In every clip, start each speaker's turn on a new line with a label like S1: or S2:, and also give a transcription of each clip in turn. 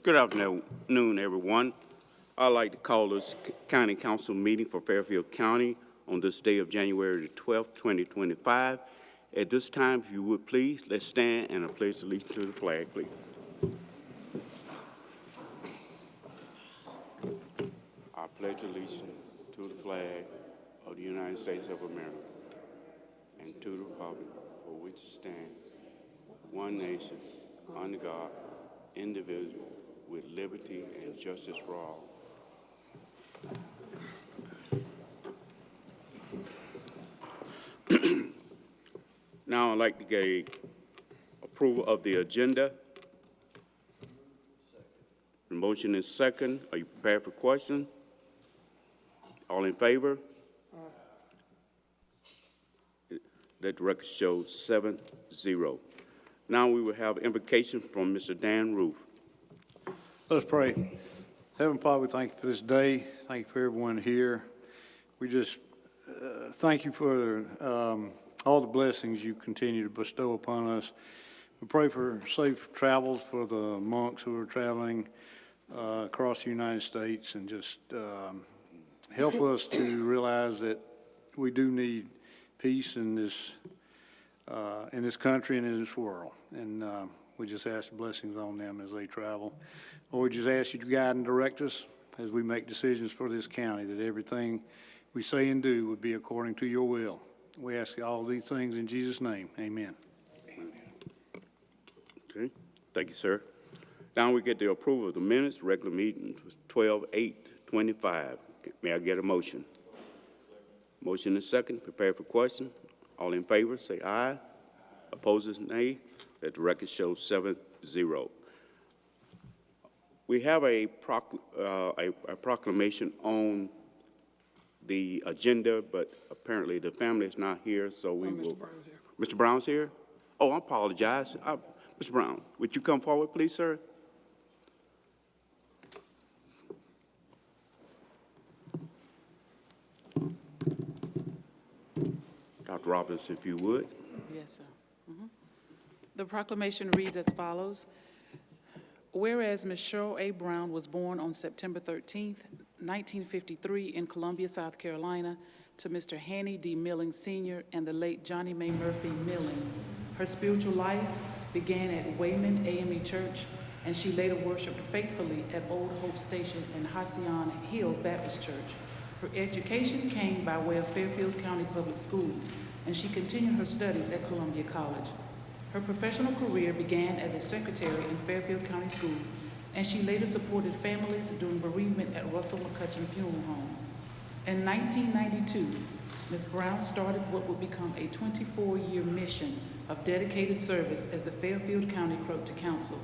S1: Good afternoon, everyone. I'd like to call this County Council meeting for Fairfield County on this day of January the 12th, 2025. At this time, if you would please, let's stand and I pledge allegiance to the flag, please. I pledge allegiance to the flag of the United States of America and to the republic for which it stands, one nation, under God, indivisible, with liberty and justice for all. Now I'd like to get approval of the agenda. The motion is second. Are you prepared for question? All in favor? Let the record show 7-0. Now we will have invocation from Mr. Dan Roof.
S2: Let us pray. Heavenly Father, we thank you for this day. Thank you for everyone here. We just thank you for all the blessings you continue to bestow upon us. We pray for safe travels for the monks who are traveling across the United States, and just help us to realize that we do need peace in this country and in this world. And we just ask blessings on them as they travel. Lord, we just ask you to guide and direct us as we make decisions for this county, that everything we say and do would be according to your will. We ask all these things in Jesus' name. Amen.
S1: Okay. Thank you, sir. Now we get the approval of the minutes. Regular meeting was 12/8/25. May I get a motion? Motion is second. Prepare for question. All in favor, say aye. Opposes, nay. Let the record show 7-0. We have a proclamation on the agenda, but apparently the family is not here, so we will. Mr. Brown's here? Oh, I apologize. Mr. Brown, would you come forward, please, sir? Dr. Roberts, if you would.
S3: Yes, sir. The proclamation reads as follows. Whereas Ms. Cheryl A. Brown was born on September 13th, 1953 in Columbia, South Carolina, to Mr. Hanny D. Milling Sr. and the late Johnny May Murphy Milling. Her spiritual life began at Wayman AME Church, and she later worshiped faithfully at Old Hope Station and Hacion Hill Baptist Church. Her education came by way of Fairfield County Public Schools, and she continued her studies at Columbia College. Her professional career began as a secretary in Fairfield County Schools, and she later supported families during bereavement at Russell McCutcheon Funeral Home. In 1992, Ms. Brown started what would become a 24-year mission of dedicated service as the Fairfield County Clerk to Council.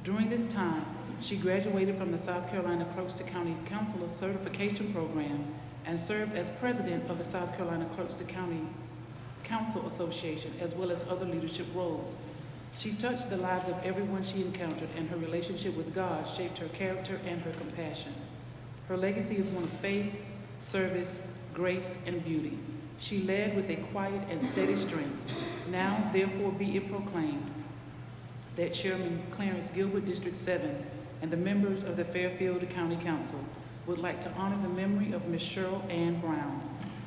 S3: During this time, she graduated from the South Carolina Clerks to County Counselor Certification Program and served as president of the South Carolina Clerks to County Council Association, as well as other leadership roles. She touched the lives of everyone she encountered, and her relationship with God shaped her character and her compassion. Her legacy is one of faith, service, grace, and beauty. She led with a quiet and steady strength. Now, therefore, be it proclaimed that Chairman Clarence Gilbert, District 7, and the members of the Fairfield County Council would like to honor the memory of Ms. Cheryl Ann Brown.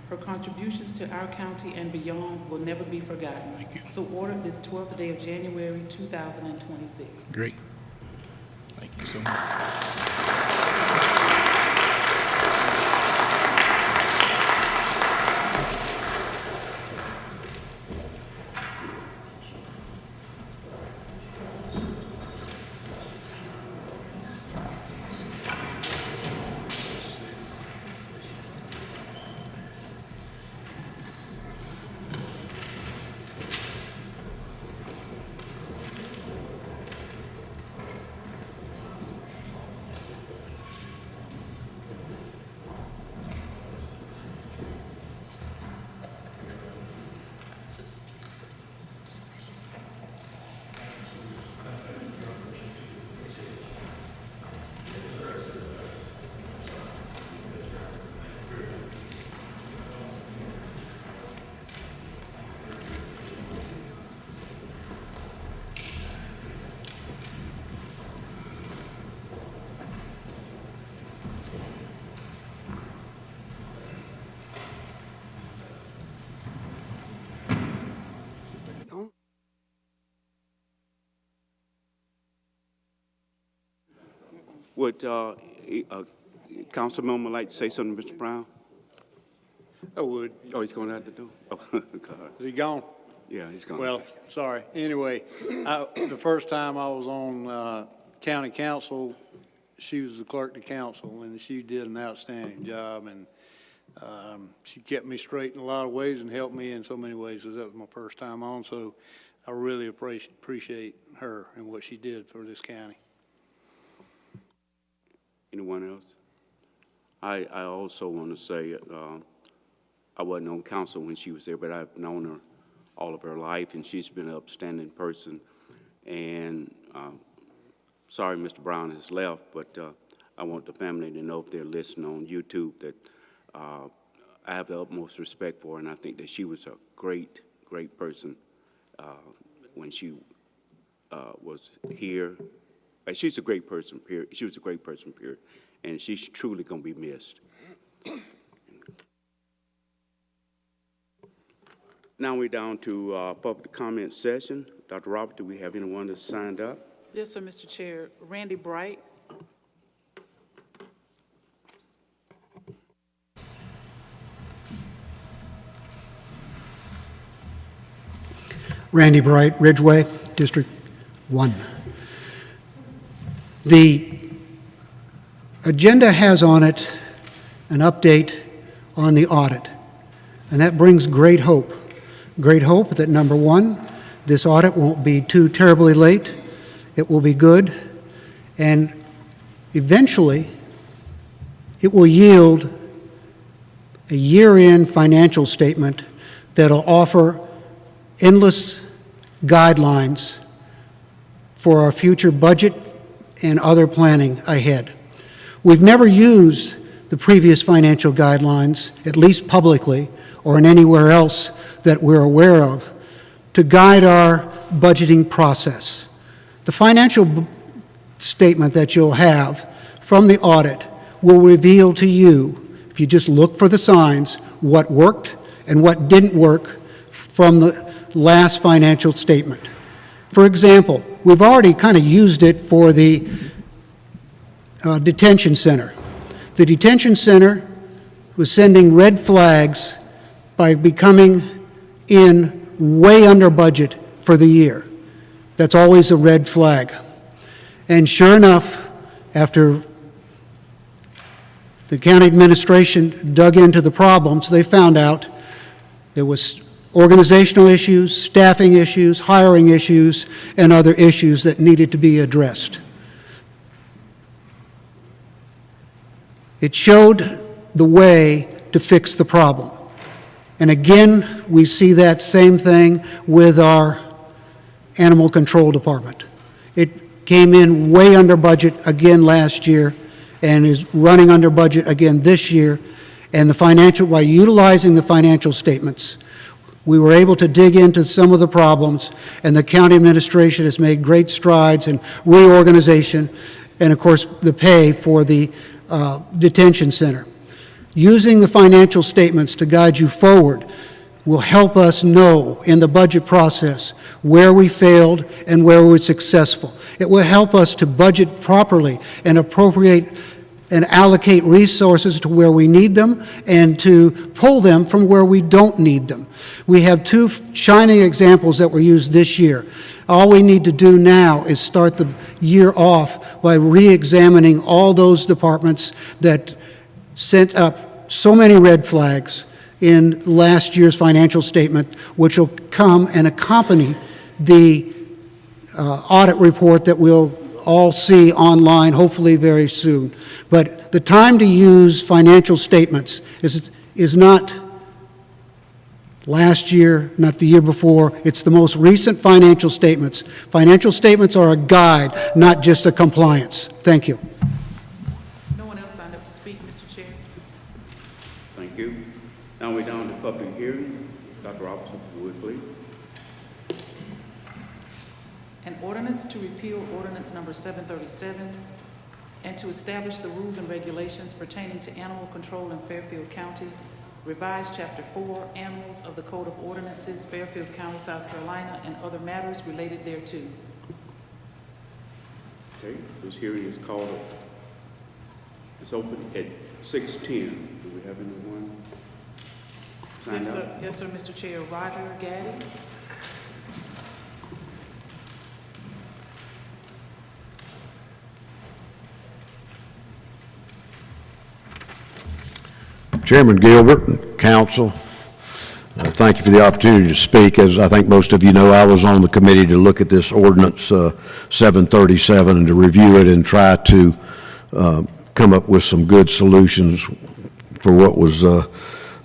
S3: Her contributions to our county and beyond will never be forgotten.
S4: Thank you.
S3: So ordered this 12th day of January, 2026.
S4: Great. Thank you so much.
S1: Would council member like to say something, Mr. Brown?
S2: I would.
S1: Oh, he's going out the door? Oh, God.
S2: Is he gone?
S1: Yeah, he's gone.
S2: Well, sorry. Anyway, the first time I was on county council, she was the clerk to council, and she did an outstanding job, and she kept me straight in a lot of ways and helped me in so many ways, because that was my first time on, so I really appreciate her and what she did for this county.
S1: Anyone else? I also want to say, I wasn't on council when she was there, but I've known her all of her life, and she's been an upstanding person. And sorry Mr. Brown has left, but I want the family to know, if they're listening on YouTube, that I have the utmost respect for her, and I think that she was a great, great person when she was here. She's a great person, period. She was a great person, period. And she's truly going to be missed. Now we're down to public comment session. Dr. Robert, do we have anyone that's signed up?
S3: Yes, sir, Mr. Chair. Randy Bright.
S5: Randy Bright, Ridgeway, District 1. The agenda has on it an update on the audit, and that brings great hope. Great hope that, number one, this audit won't be too terribly late. It will be good, and eventually it will yield a year-end financial statement that'll offer endless guidelines for our future budget and other planning ahead. We've never used the previous financial guidelines, at least publicly or in anywhere else that we're aware of, to guide our budgeting process. The financial statement that you'll have from the audit will reveal to you, if you just look for the signs, what worked and what didn't work from the last financial statement. For example, we've already kind of used it for the detention center. The detention center was sending red flags by becoming in way under budget for the year. That's always a red flag. And sure enough, after the county administration dug into the problems, they found out there was organizational issues, staffing issues, hiring issues, and other issues that needed to be addressed. It showed the way to fix the problem. And again, we see that same thing with our animal control department. It came in way under budget again last year and is running under budget again this year. And by utilizing the financial statements, we were able to dig into some of the problems, and the county administration has made great strides in reorganization and, of course, the pay for the detention center. Using the financial statements to guide you forward will help us know in the budget process where we failed and where we were successful. It will help us to budget properly and appropriate and allocate resources to where we need them and to pull them from where we don't need them. We have two shining examples that were used this year. All we need to do now is start the year off by re-examining all those departments that sent up so many red flags in last year's financial statement, which will come and accompany the audit report that we'll all see online, hopefully very soon. But the time to use financial statements is not last year, not the year before. It's the most recent financial statements. Financial statements are a guide, not just a compliance. Thank you.
S3: No one else signed up to speak, Mr. Chair.
S1: Thank you. Now we're down to public hearing. Dr. Robinson, if you would, please.
S3: An ordinance to repeal ordinance number 737 and to establish the rules and regulations pertaining to animal control in Fairfield County, revise Chapter 4, Animals of the Code of Ordinances, Fairfield County, South Carolina, and other matters related thereto.
S1: Okay, this hearing is called It's open at 6:10. Do we have anyone signed
S3: Yes,
S1: up?
S3: sir. Yes, sir, Mr. Chair. Roger Gaddy.
S6: Chairman Gilbert and council, thank you for the opportunity to speak. As I think most of you know, I was on the committee to look at this ordinance 737 and to review it and try to come up with some good solutions for what was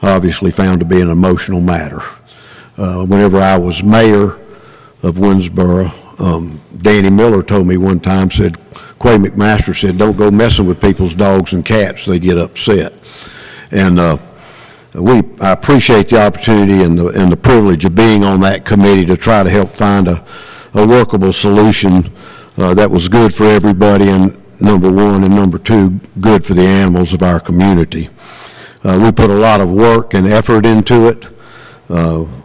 S6: obviously found to be an emotional matter. Whenever I was mayor of Winsboro, Danny Miller told me one time, said, Quay McMaster said, don't go messing with people's dogs and cats, they get upset. And I appreciate the opportunity and the privilege of being on that committee to try to help find a workable solution that was good for everybody, and number one, and number two, good for the animals of our community. We put a lot of work and effort into it.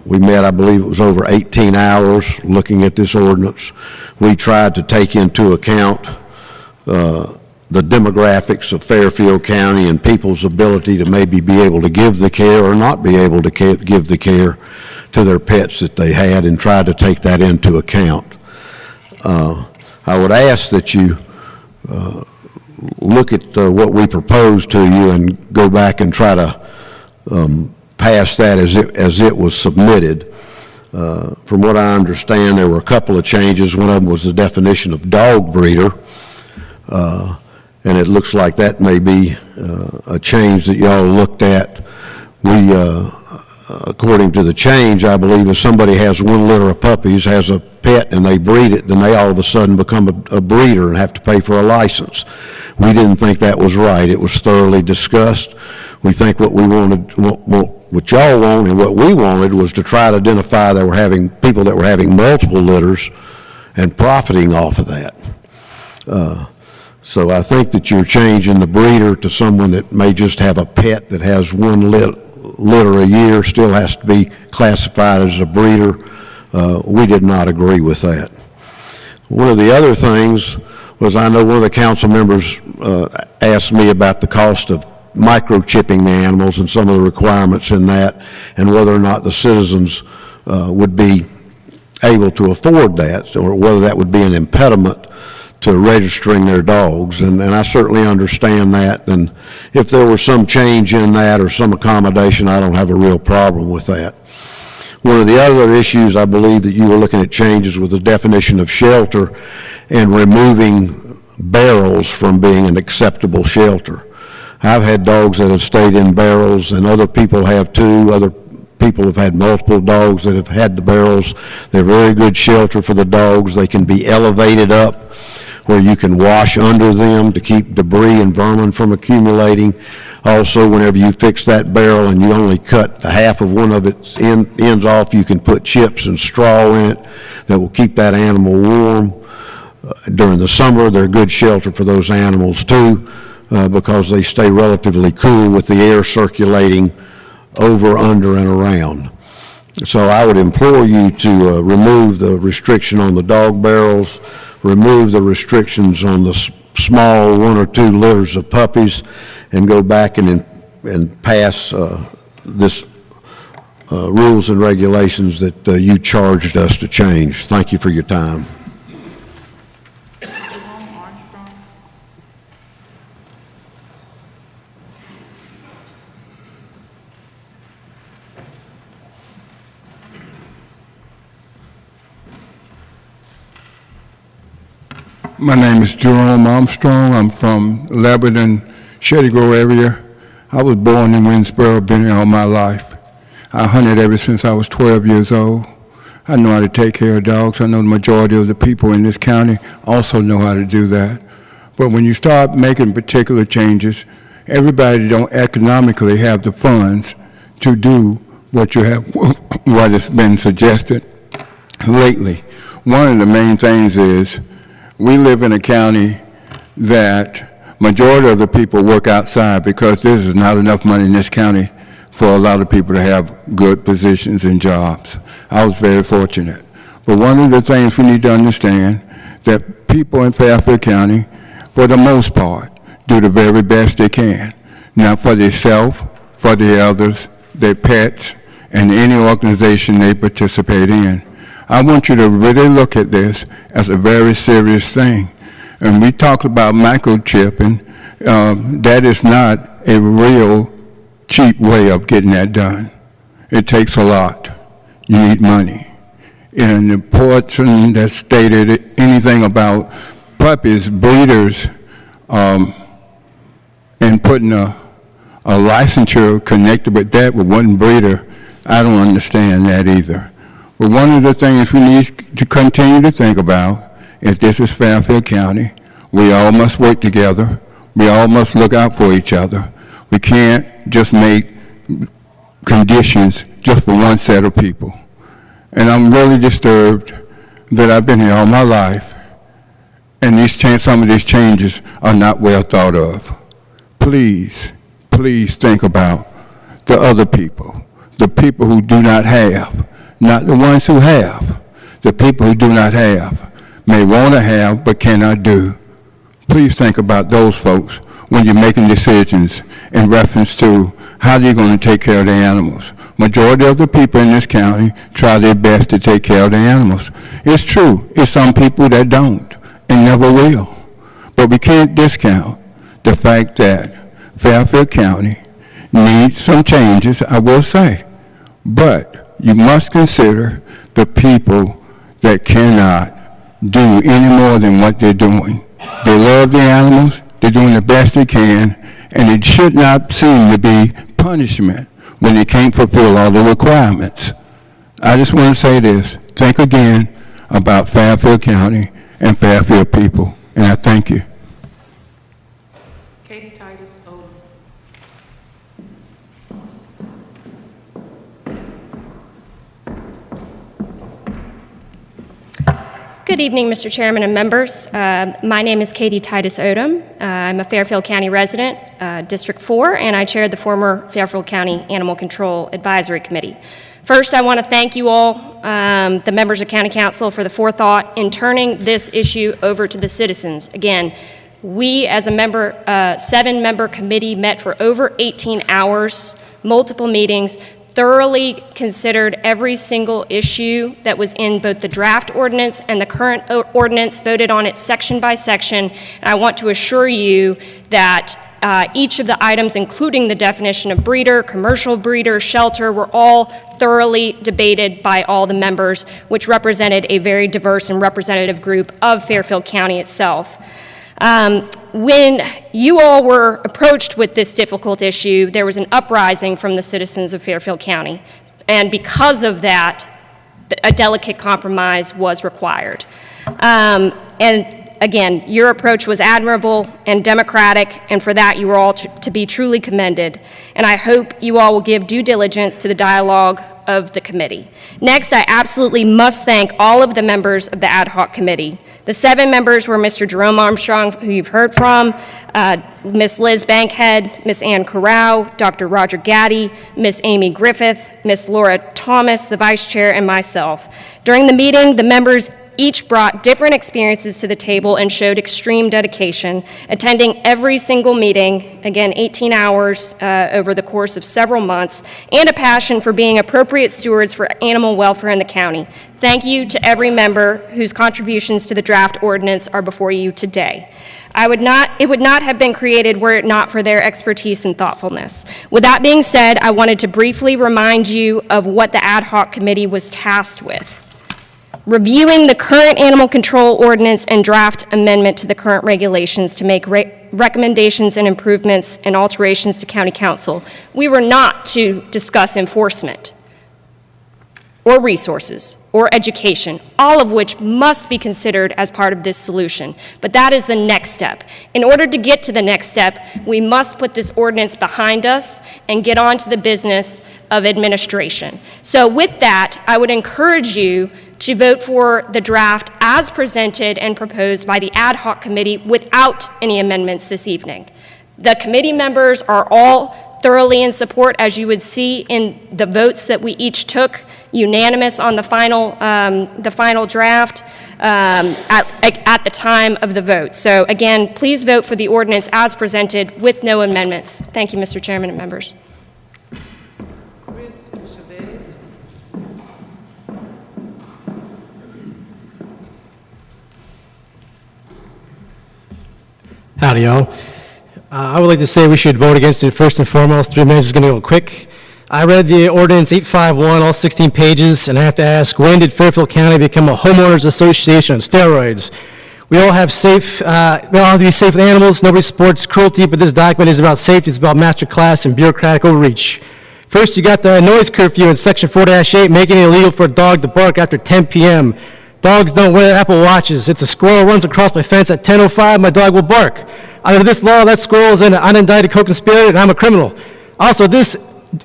S6: We met, I believe it was over 18 hours looking at this ordinance. We tried to take into account the demographics of Fairfield County and people's ability to maybe be able to give the care or not be able to give the care to their pets that they had, and tried to take that into account. I would ask that you look at what we proposed to you and go back and try to pass that as it was submitted. From what I understand, there were a couple of changes. One of them was the definition of dog breeder. And it looks like that may be a change that y'all looked at. We, according to the change, I believe if somebody has one litter of puppies, has a pet, and they breed it, then they all of a sudden become a breeder and have to pay for a license. We didn't think that was right. It was thoroughly discussed. We think what we wanted, what y'all want and what we wanted was to try to identify that people that were having multiple litters and profiting off of that. So I think that you're changing the breeder to someone that may just have a pet that has one litter a year, still has to be classified as a breeder. We did not agree with that. One of the other things was, I know one of the council members asked me about the cost of microchipping the animals and some of the requirements in that, and whether or not the citizens would be able to afford that, or whether that would be an impediment to registering their dogs, and I certainly understand that, and if there was some change in that or some accommodation, I don't have a real problem with that. One of the other issues I believe that you were looking at changes with the definition of shelter and removing barrels from being an acceptable shelter. I've had dogs that have stayed in barrels, and other people have too. Other people have had multiple dogs that have had the barrels. They're very good shelter for the dogs. They can be elevated up where you can wash under them to keep debris and vermin from accumulating. Also, whenever you fix that barrel and you only cut the half of one of its ends off, you can put chips and straw in it that will keep that animal warm. During the summer, they're good shelter for those animals too, because they stay relatively cool with the air circulating over, under, and around. So I would implore you to remove the restriction on the dog barrels, remove the restrictions on the small 1 or 2 litters of puppies, and go back and pass this rules and regulations that you charged us to change. Thank you for your time.
S7: My name is Jerome Armstrong. I'm from Lebanon, Shady Grove area. I was born in Winsboro, been here all my life. I hunted ever since I was 12 years old. I know how to take care of dogs. I know the majority of the people in this county also know how to do that. But when you start making particular changes, everybody don't economically have the funds to do what has been suggested lately. One of the main things is we live in a county that majority of the people work outside because there is not enough money in this county for a lot of people to have good positions and jobs. I was very fortunate. But one of the things we need to understand that people in Fairfield County, for the most part, do the very best they can, not for themselves, for the others, their pets, and any organization they participate in. I want you to really look at this as a very serious thing. And we talked about microchipping. That is not a real cheap way of getting that done. It takes a lot. You need money. And the person that stated anything about puppies, breeders, and putting a licensure connected with that with one breeder, I don't understand that either. But one of the things we need to continue to think about is this is Fairfield County. We all must work together. We all must look out for each other. We can't just make conditions just for one set of people. And I'm really disturbed that I've been here all my life, and some of these changes are not well thought of. Please, please think about the other people, the people who do not have, not the ones who have. The people who do not have may want to have but cannot do. Please think about those folks when you're making decisions in reference to how they're going to take care of the animals. Majority of the people in this county try their best to take care of the animals. It's true, it's some people that don't and never will. But we can't discount the fact that Fairfield County needs some changes, I will say. But you must consider the people that cannot do any more than what they're doing. They love the animals, they're doing the best they can, and it should not seem to be punishment when they can't fulfill all the requirements. I just want to say this. Think again about Fairfield County and Fairfield people, and I thank you.
S3: Katie Titus Odom.
S8: Good evening, Mr. Chairman and members. My name is Katie Titus Odom. I'm a Fairfield County resident, District 4, and I chair the former Fairfield County Animal Control Advisory Committee. First, I want to thank you all, the members of County Council, for the forethought in turning this issue over to the citizens. Again, we as a 7-member committee met for over 18 hours, multiple meetings, thoroughly considered every single issue that was in both the draft ordinance and the current ordinance, voted on it section by section. And I want to assure you that each of the items, including the definition of breeder, commercial breeder, shelter, were all thoroughly debated by all the members, which represented a very diverse and representative group of Fairfield County itself. When you all were approached with this difficult issue, there was an uprising from the citizens of Fairfield County. And because of that, a delicate compromise was required. And again, your approach was admirable and democratic, and for that you were all to be truly commended. And I hope you all will give due diligence to the dialogue of the committee. Next, I absolutely must thank all of the members of the ad hoc committee. The 7 members were Mr. Jerome Armstrong, who you've heard from, Ms. Liz Bankhead, Ms. Ann Corral, Dr. Roger Gaddy, Ms. Amy Griffith, Ms. Laura Thomas, the vice chair, and myself. During the meeting, the members each brought different experiences to the table and showed extreme dedication, attending every single meeting, again, 18 hours over the course of several months, and a passion for being appropriate stewards for animal welfare in the county. Thank you to every member whose contributions to the draft ordinance are before you today. It would not have been created were it not for their expertise and thoughtfulness. With that being said, I wanted to briefly remind you of what the ad hoc committee was tasked with. Reviewing the current animal control ordinance and draft amendment to the current regulations to make recommendations and improvements and alterations to county council. We were not to discuss enforcement or resources or education, all of which must be considered as part of this solution. But that is the next step. In order to get to the next step, we must put this ordinance behind us and get on to the business of administration. So with that, I would encourage you to vote for the draft as presented and proposed by the ad hoc committee without any amendments this evening. The committee members are all thoroughly in support, as you would see in the votes that we each took, unanimous on the final draft at the time of the vote. So again, please vote for the ordinance as presented with no amendments. Thank you, Mr. Chairman and members.
S3: Chris Chavez.
S9: Howdy, y'all. I would like to say we should vote against it first and foremost. 3 minutes is going to go quick. I read the ordinance 851, all 16 pages, and I have to ask, when did Fairfield County become a homeowners association on steroids? We all have to be safe with animals. Nobody supports cruelty, but this document is about safety. It's about master class and bureaucratic overreach. First, you got the noise curfew in section 4-8, making it illegal for a dog to bark after 10 p.m. Dogs don't wear Apple Watches. It's a squirrel runs across my fence at 10:05, my dog will bark. Under this law, that squirrel is an unindicted co-conspirator, and I'm a criminal. Also, this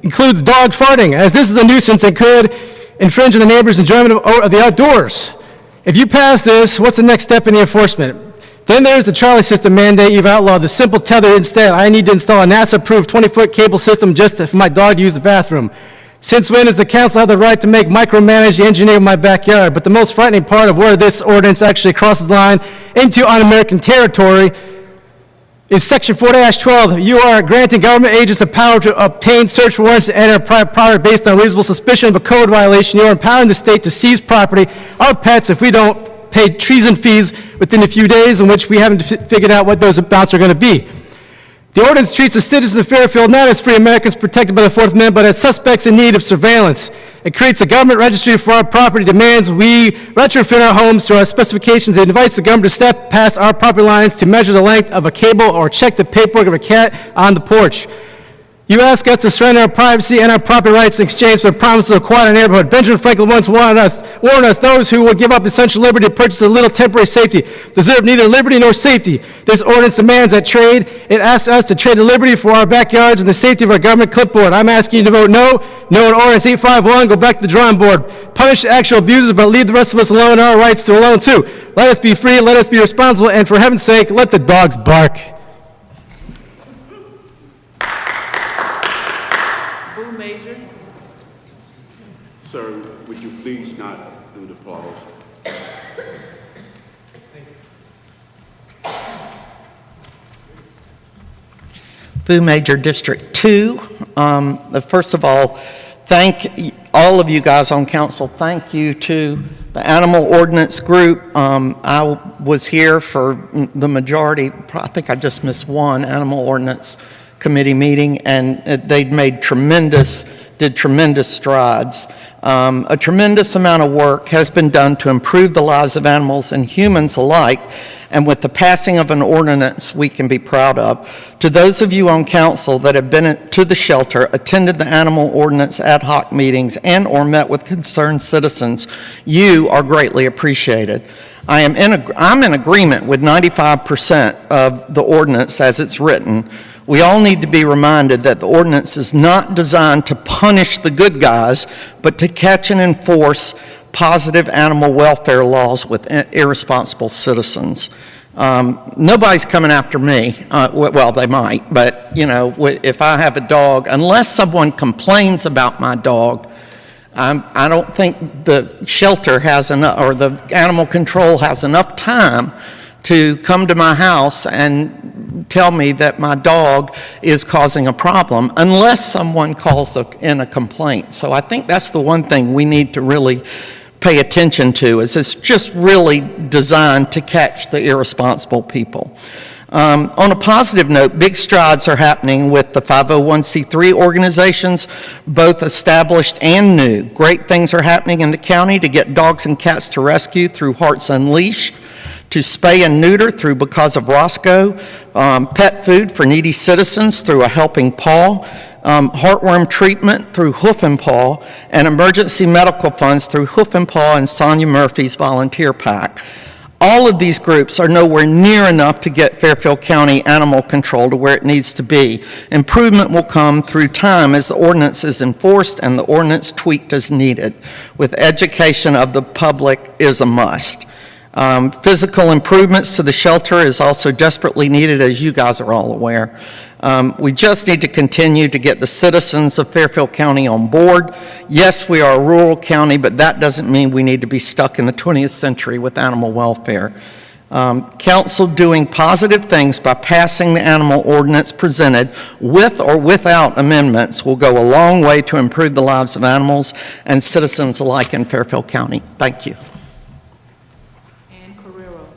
S9: includes dog farting, as this is a nuisance and could infringe on the neighbor's enjoyment of the outdoors. If you pass this, what's the next step in the enforcement? Then there's the Charlie system mandate. You've outlawed the simple tether instead. I need to install a NASA-approved 20-foot cable system just for my dog to use the bathroom. Since when does the council have the right to micromanage the engineering of my backyard? But the most frightening part of where this ordinance actually crosses the line into un-American territory is section 4-12. You are granting government agents the power to obtain search warrants to enter private property based on reasonable suspicion of a code violation. You are empowering the state to seize property, our pets, if we don't pay treason fees within a few days, in which we haven't figured out what those amounts are going to be. The ordinance treats the citizens of Fairfield not as free Americans protected by the Fourth Amendment, but as suspects in need of surveillance. It creates a government registry for our property, demands we retrofit our homes to our specifications. It invites the government to step past our property lines to measure the length of a cable or check the paperwork of a cat on the porch. You ask us to surrender our privacy and our property rights in exchange for the promise of a quiet neighborhood. Benjamin Franklin once warned us, those who would give up essential liberty to purchase a little temporary safety deserve neither liberty nor safety. This ordinance demands that trade. It asks us to trade the liberty for our backyards and the safety of our government clipboard. I'm asking you to vote no. No on ordinance 851. Go back to the drawing board. Punish the actual abusers, but leave the rest of us alone and our rights to alone too. Let us be free. Let us be responsible. And for heaven's sake, let the dogs bark.
S3: Major.
S1: Sir, would you please not do the applause?
S10: Boo Major District 2. First of all, thank all of you guys on council. Thank you to the Animal Ordinance Group. I was here for the majority. I think I just missed one Animal Ordinance Committee meeting, and they did tremendous strides. A tremendous amount of work has been done to improve the lives of animals and humans alike, and with the passing of an ordinance we can be proud of. To those of you on council that have been to the shelter, attended the Animal Ordinance ad hoc meetings, and or met with concerned citizens, you are greatly appreciated. I'm in agreement with 95% of the ordinance as it's written. We all need to be reminded that the ordinance is not designed to punish the good guys, but to catch and enforce positive animal welfare laws with irresponsible citizens. Nobody's coming after me. Well, they might, but you know, if I have a dog, unless someone complains about my dog, I don't think the shelter has enough, or the animal control has enough time to come to my house and tell me that my dog is causing a problem, unless someone calls in a complaint. So I think that's the one thing we need to really pay attention to, is it's just really designed to catch the irresponsible people. On a positive note, big strides are happening with the 501c3 organizations, both established and new. Great things are happening in the county to get dogs and cats to rescue through Hearts Unleash, to spay and neuter through Because of Roscoe, pet food for needy citizens through A Helping Paw, heartworm treatment through Hoof and Paw, and emergency medical funds through Hoof and Paw and Sonia Murphy's volunteer pack. All of these groups are nowhere near enough to get Fairfield County animal control to where it needs to be. Improvement will come through time as the ordinance is enforced and the ordinance tweaked as needed. With education of the public is a must. Physical improvements to the shelter is also desperately needed, as you guys are all aware. We just need to continue to get the citizens of Fairfield County on board. Yes, we are a rural county, but that doesn't mean we need to be stuck in the 20th century with animal welfare. Council doing positive things by passing the animal ordinance presented with or without amendments will go a long way to improve the lives of animals and citizens alike in Fairfield County. Thank you.
S3: And Carrero.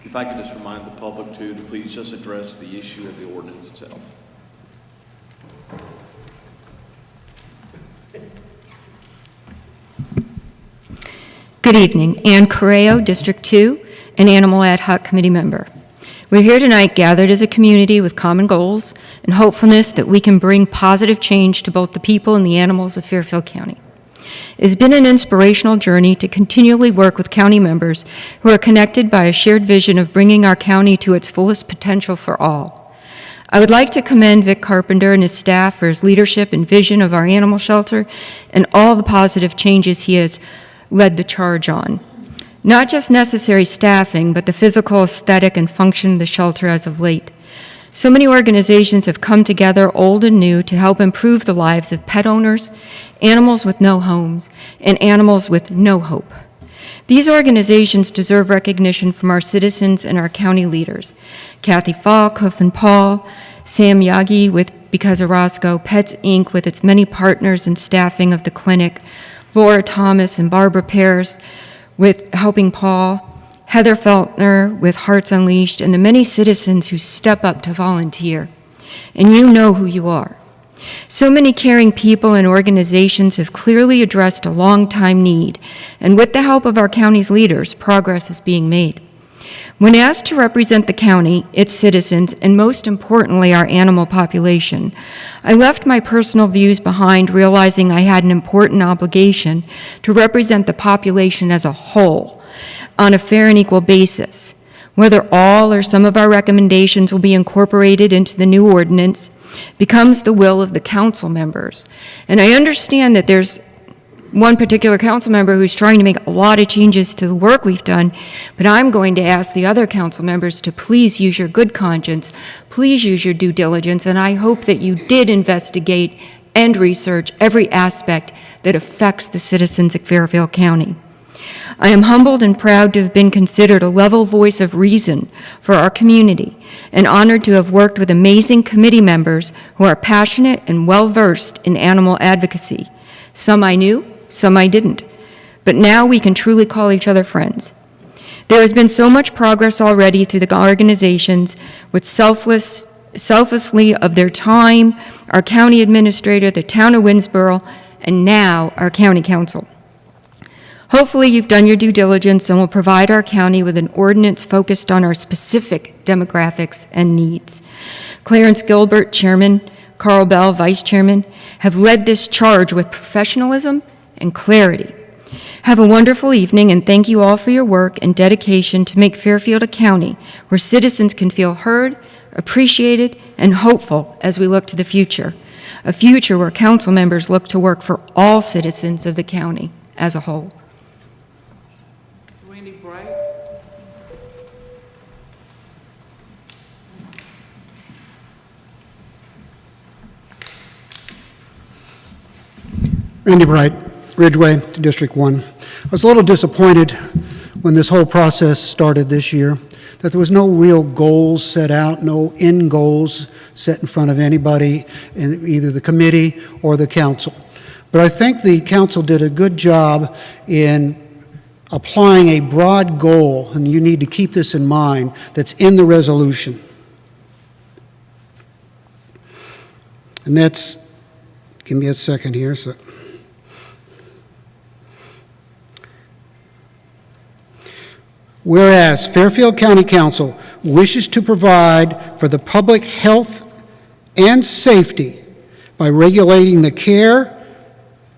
S11: If I could just remind the public to please just address the issue of the ordinance itself.
S12: Good evening. Ann Correo, District 2, an Animal Ad Hoc Committee member. We're here tonight gathered as a community with common goals and hopefulness that we can bring positive change to both the people and the animals of Fairfield County. It has been an inspirational journey to continually work with county members who are connected by a shared vision of bringing our county to its fullest potential for all. I would like to commend Vic Carpenter and his staff for his leadership and vision of our animal shelter and all the positive changes he has led the charge on. Not just necessary staffing, but the physical, aesthetic, and function of the shelter as of late. So many organizations have come together, old and new, to help improve the lives of pet owners, animals with no homes, and animals with no hope. These organizations deserve recognition from our citizens and our county leaders. Kathy Falk, Hoof and Paw, Sam Yagi with Because of Roscoe, Pets Inc. with its many partners and staffing of the clinic, Laura Thomas and Barbara Pears with Helping Paw, Heather Feltner with Hearts Unleashed, and the many citizens who step up to volunteer. And you know who you are. So many caring people and organizations have clearly addressed a long-time need, and with the help of our county's leaders, progress is being made. When asked to represent the county, its citizens, and most importantly, our animal population, I left my personal views behind, realizing I had an important obligation to represent the population as a whole on a fair and equal basis. Whether all or some of our recommendations will be incorporated into the new ordinance becomes the will of the council members. And I understand that there's one particular council member who's trying to make a lot of changes to the work we've done, but I'm going to ask the other council members to please use your good conscience, please use your due diligence, and I hope that you did investigate and research every aspect that affects the citizens of Fairfield County. I am humbled and proud to have been considered a level voice of reason for our community and honored to have worked with amazing committee members who are passionate and well-versed in animal advocacy. Some I knew, some I didn't. But now we can truly call each other friends. There has been so much progress already through the organizations with selflessly of their time, our county administrator, the town of Winnsboro, and now our county council. Hopefully you've done your due diligence and will provide our county with an ordinance focused on our specific demographics and needs. Clarence Gilbert, Chairman, Carl Bell, Vice Chairman, have led this charge with professionalism and clarity. Have a wonderful evening, and thank you all for your work and dedication to make Fairfield a county where citizens can feel heard, appreciated, and hopeful as we look to the future. A future where council members look to work for all citizens of the county as a whole.
S3: Randy Bright.
S5: Randy Bright, Ridgeway, District 1. I was a little disappointed when this whole process started this year that there was no real goals set out, no end goals set in front of anybody in either the committee or the council. But I think the council did a good job in applying a broad goal, and you need to keep this in mind, that's in the resolution. And that's, give me a second here. Whereas Fairfield County Council wishes to provide for the public health and safety by regulating the care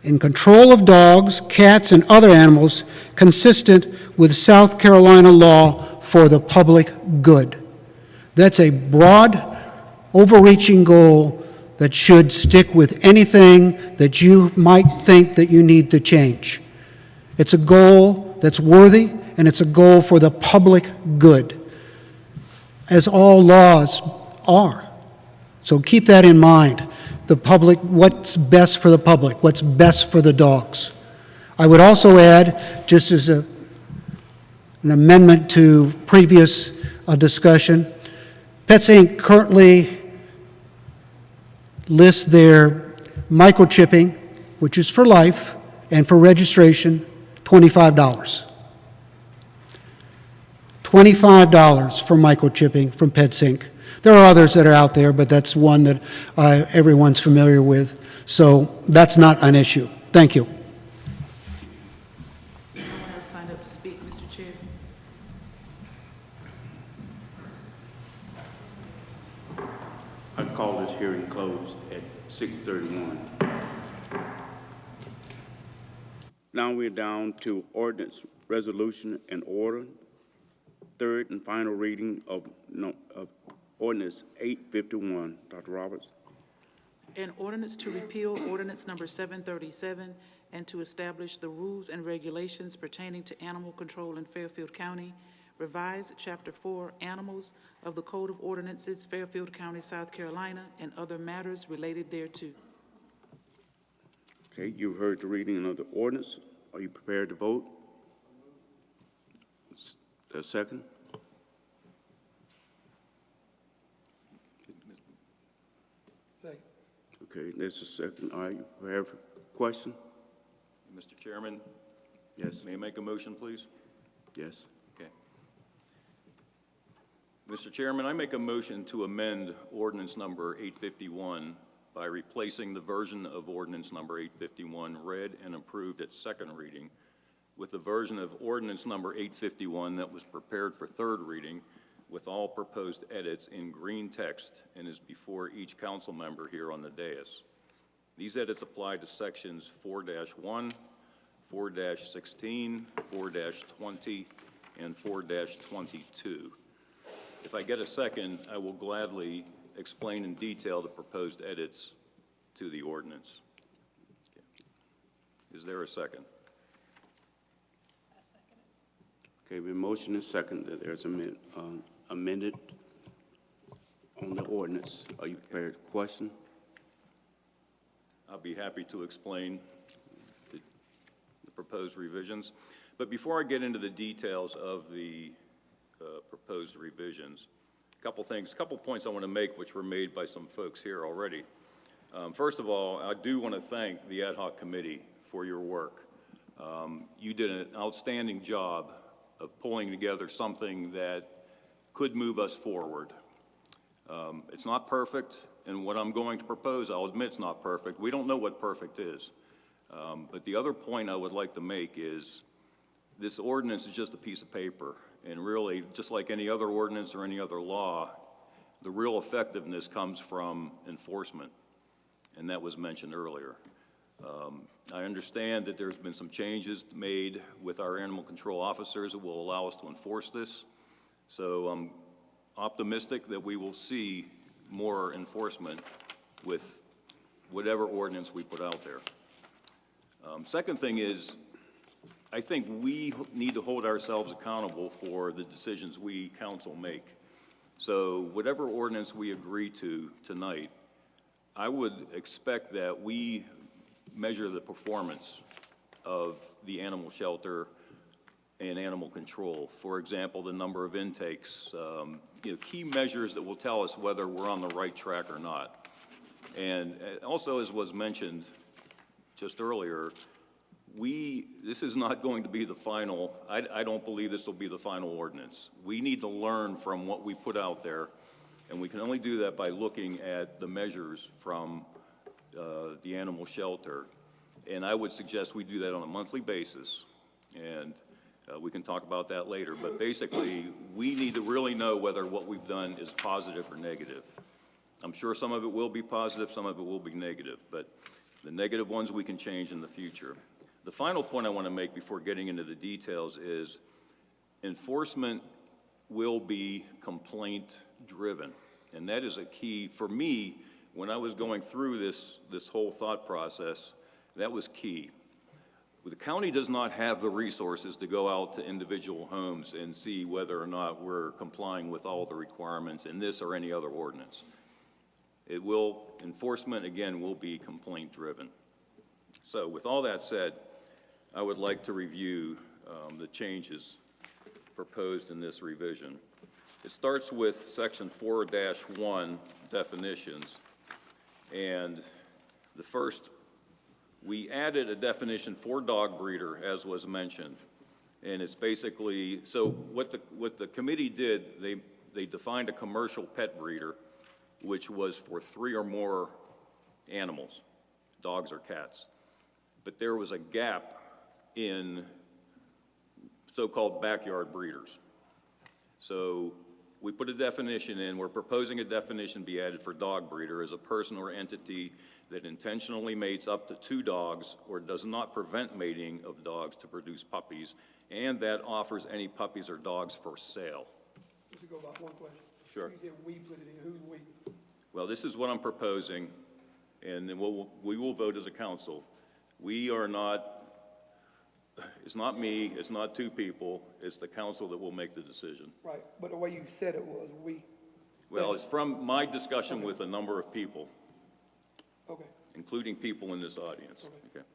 S5: and control of dogs, cats, and other animals consistent with South Carolina law for the public good. That's a broad, overreaching goal that should stick with anything that you might think that you need to change. It's a goal that's worthy, and it's a goal for the public good. as all laws are. So keep that in mind. The public, what's best for the public, what's best for the dogs. I would also add, just as an amendment to previous discussion, Pets Inc. currently lists their microchipping, which is for life, and for registration, $25. $25 for microchipping from Pets Inc. There are others that are out there, but that's one that everyone's familiar with. So that's not an issue. Thank you.
S3: Anyone else signed up to speak, Mr. Chair?
S1: I call this hearing closed at 6:31. Now we're down to ordinance, resolution, and order. Third and final reading of ordinance 851. Dr. Roberts.
S3: An ordinance to repeal ordinance number 737 and to establish the rules and regulations pertaining to animal control in Fairfield County, revise Chapter 4, Animals of the Code of Ordinances, Fairfield County, South Carolina, and other matters related thereto.
S1: Okay, you've heard the reading of the ordinance. Are you prepared to vote? A second? Okay, there's a second. Are you prepared for question?
S11: Mr. Chairman,
S1: Yes.
S11: may I make a motion, please?
S1: Yes.
S11: Okay. Mr. Chairman, I make a motion to amend ordinance number 851 by replacing the version of ordinance number 851 read and approved at second reading with the version of ordinance number 851 that was prepared for third reading with all proposed edits in green text and is before each council member here on the dais. These edits apply to sections 4-1, 4-16, 4-20, and 4-22. If I get a second, I will gladly explain in detail the proposed edits to the ordinance. Is there a second?
S1: Okay, we motion and second that there's amended on the ordinance. Are you prepared to question?
S11: I'll be happy to explain the proposed revisions. But before I get into the details of the proposed revisions, a couple points I want to make which were made by some folks here already. First of all, I do want to thank the ad hoc committee for your work. You did an outstanding job of pulling together something that could move us forward. It's not perfect, and what I'm going to propose, I'll admit it's not perfect. We don't know what perfect is. But the other point I would like to make is this ordinance is just a piece of paper, and really, just like any other ordinance or any other law, the real effectiveness comes from enforcement, and that was mentioned earlier. I understand that there's been some changes made with our animal control officers that will allow us to enforce this. So I'm optimistic that we will see more enforcement with whatever ordinance we put out there. Second thing is, I think we need to hold ourselves accountable for the decisions we, council, make. So whatever ordinance we agree to tonight, I would expect that we measure the performance of the animal shelter and animal control. For example, the number of intakes, key measures that will tell us whether we're on the right track or not. And also, as was mentioned just earlier, this is not going to be the final, I don't believe this will be the final ordinance. We need to learn from what we put out there, and we can only do that by looking at the measures from the animal shelter. And I would suggest we do that on a monthly basis, and we can talk about that later. But basically, we need to really know whether what we've done is positive or negative. I'm sure some of it will be positive, some of it will be negative, but the negative ones we can change in the future. The final point I want to make before getting into the details is enforcement will be complaint-driven, and that is a key. For me, when I was going through this whole thought process, that was key. The county does not have the resources to go out to individual homes and see whether or not we're complying with all the requirements in this or any other ordinance. Enforcement, again, will be complaint-driven. So with all that said, I would like to review the changes proposed in this revision. It starts with section 4-1, definitions. And the first, we added a definition for dog breeder, as was mentioned. And it's basically, so what the committee did, they defined a commercial pet breeder, which was for 3 or more animals, dogs or cats. But there was a gap in so-called backyard breeders. So we put a definition in, we're proposing a definition be added for dog breeder as a person or entity that intentionally mates up to 2 dogs or does not prevent mating of dogs to produce puppies, and that offers any puppies or dogs for sale.
S13: Just to go back one question.
S11: Sure.
S13: You said we put it in, who's we?
S11: Well, this is what I'm proposing, and then we will vote as a council. We are not, it's not me, it's not 2 people, it's the council that will make the decision.
S13: Right, but the way you said it was we.
S11: Well, it's from my discussion with a number of people,
S13: Okay.
S11: including people in this audience. Okay.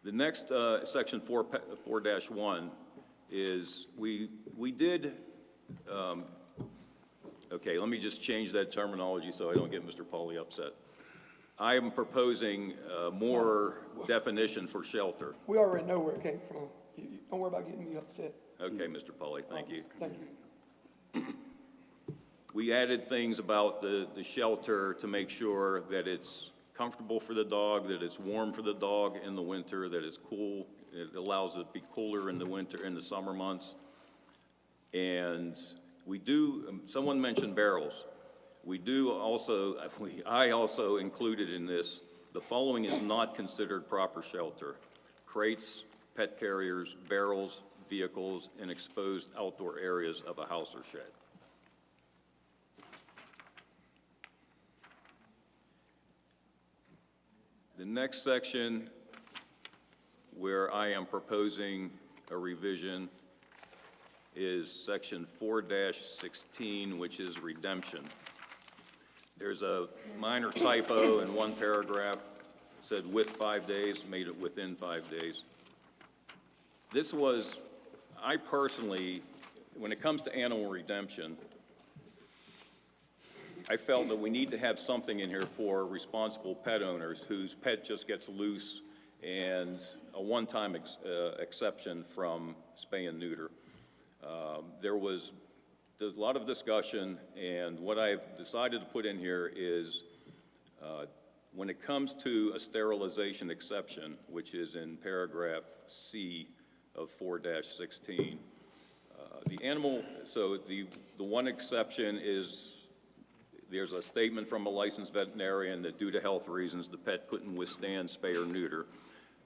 S11: The next section 4-1 is we did, okay, let me just change that terminology so I don't get Mr. Pauly upset. I am proposing more definition for shelter.
S13: We already know where it came from. Don't worry about getting me upset.
S11: Okay, Mr. Pauly, thank you.
S13: Thank you.
S11: We added things about the shelter to make sure that it's comfortable for the dog, that it's warm for the dog in the winter, that it's cool. It allows it to be cooler in the winter, in the summer months. And we do, someone mentioned barrels. We do also, I also included in this, the following is not considered proper shelter: crates, pet carriers, barrels, vehicles, and exposed outdoor areas of a house or shed. The next section where I am proposing a revision is section 4-16, which is redemption. There's a minor typo in one paragraph. It said with 5 days, made it within 5 days. This was, I personally, when it comes to animal redemption, I felt that we need to have something in here for responsible pet owners whose pet just gets loose, and a one-time exception from spay and neuter. There's a lot of discussion, and what I've decided to put in here is when it comes to a sterilization exception, which is in paragraph C of 4-16, the animal, so the one exception is there's a statement from a licensed veterinarian that due to health reasons, the pet couldn't withstand spay or neuter.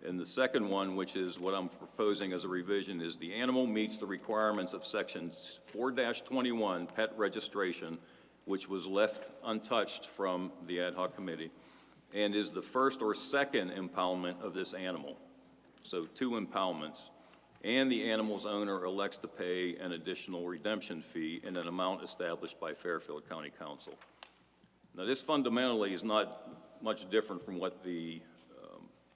S11: And the second one, which is what I'm proposing as a revision, is the animal meets the requirements of section 4-21, pet registration, which was left untouched from the ad hoc committee, and is the first or second impoundment of this animal. So 2 impoundments. And the animal's owner elects to pay an additional redemption fee in an amount established by Fairfield County Council. Now, this fundamentally is not much different from what the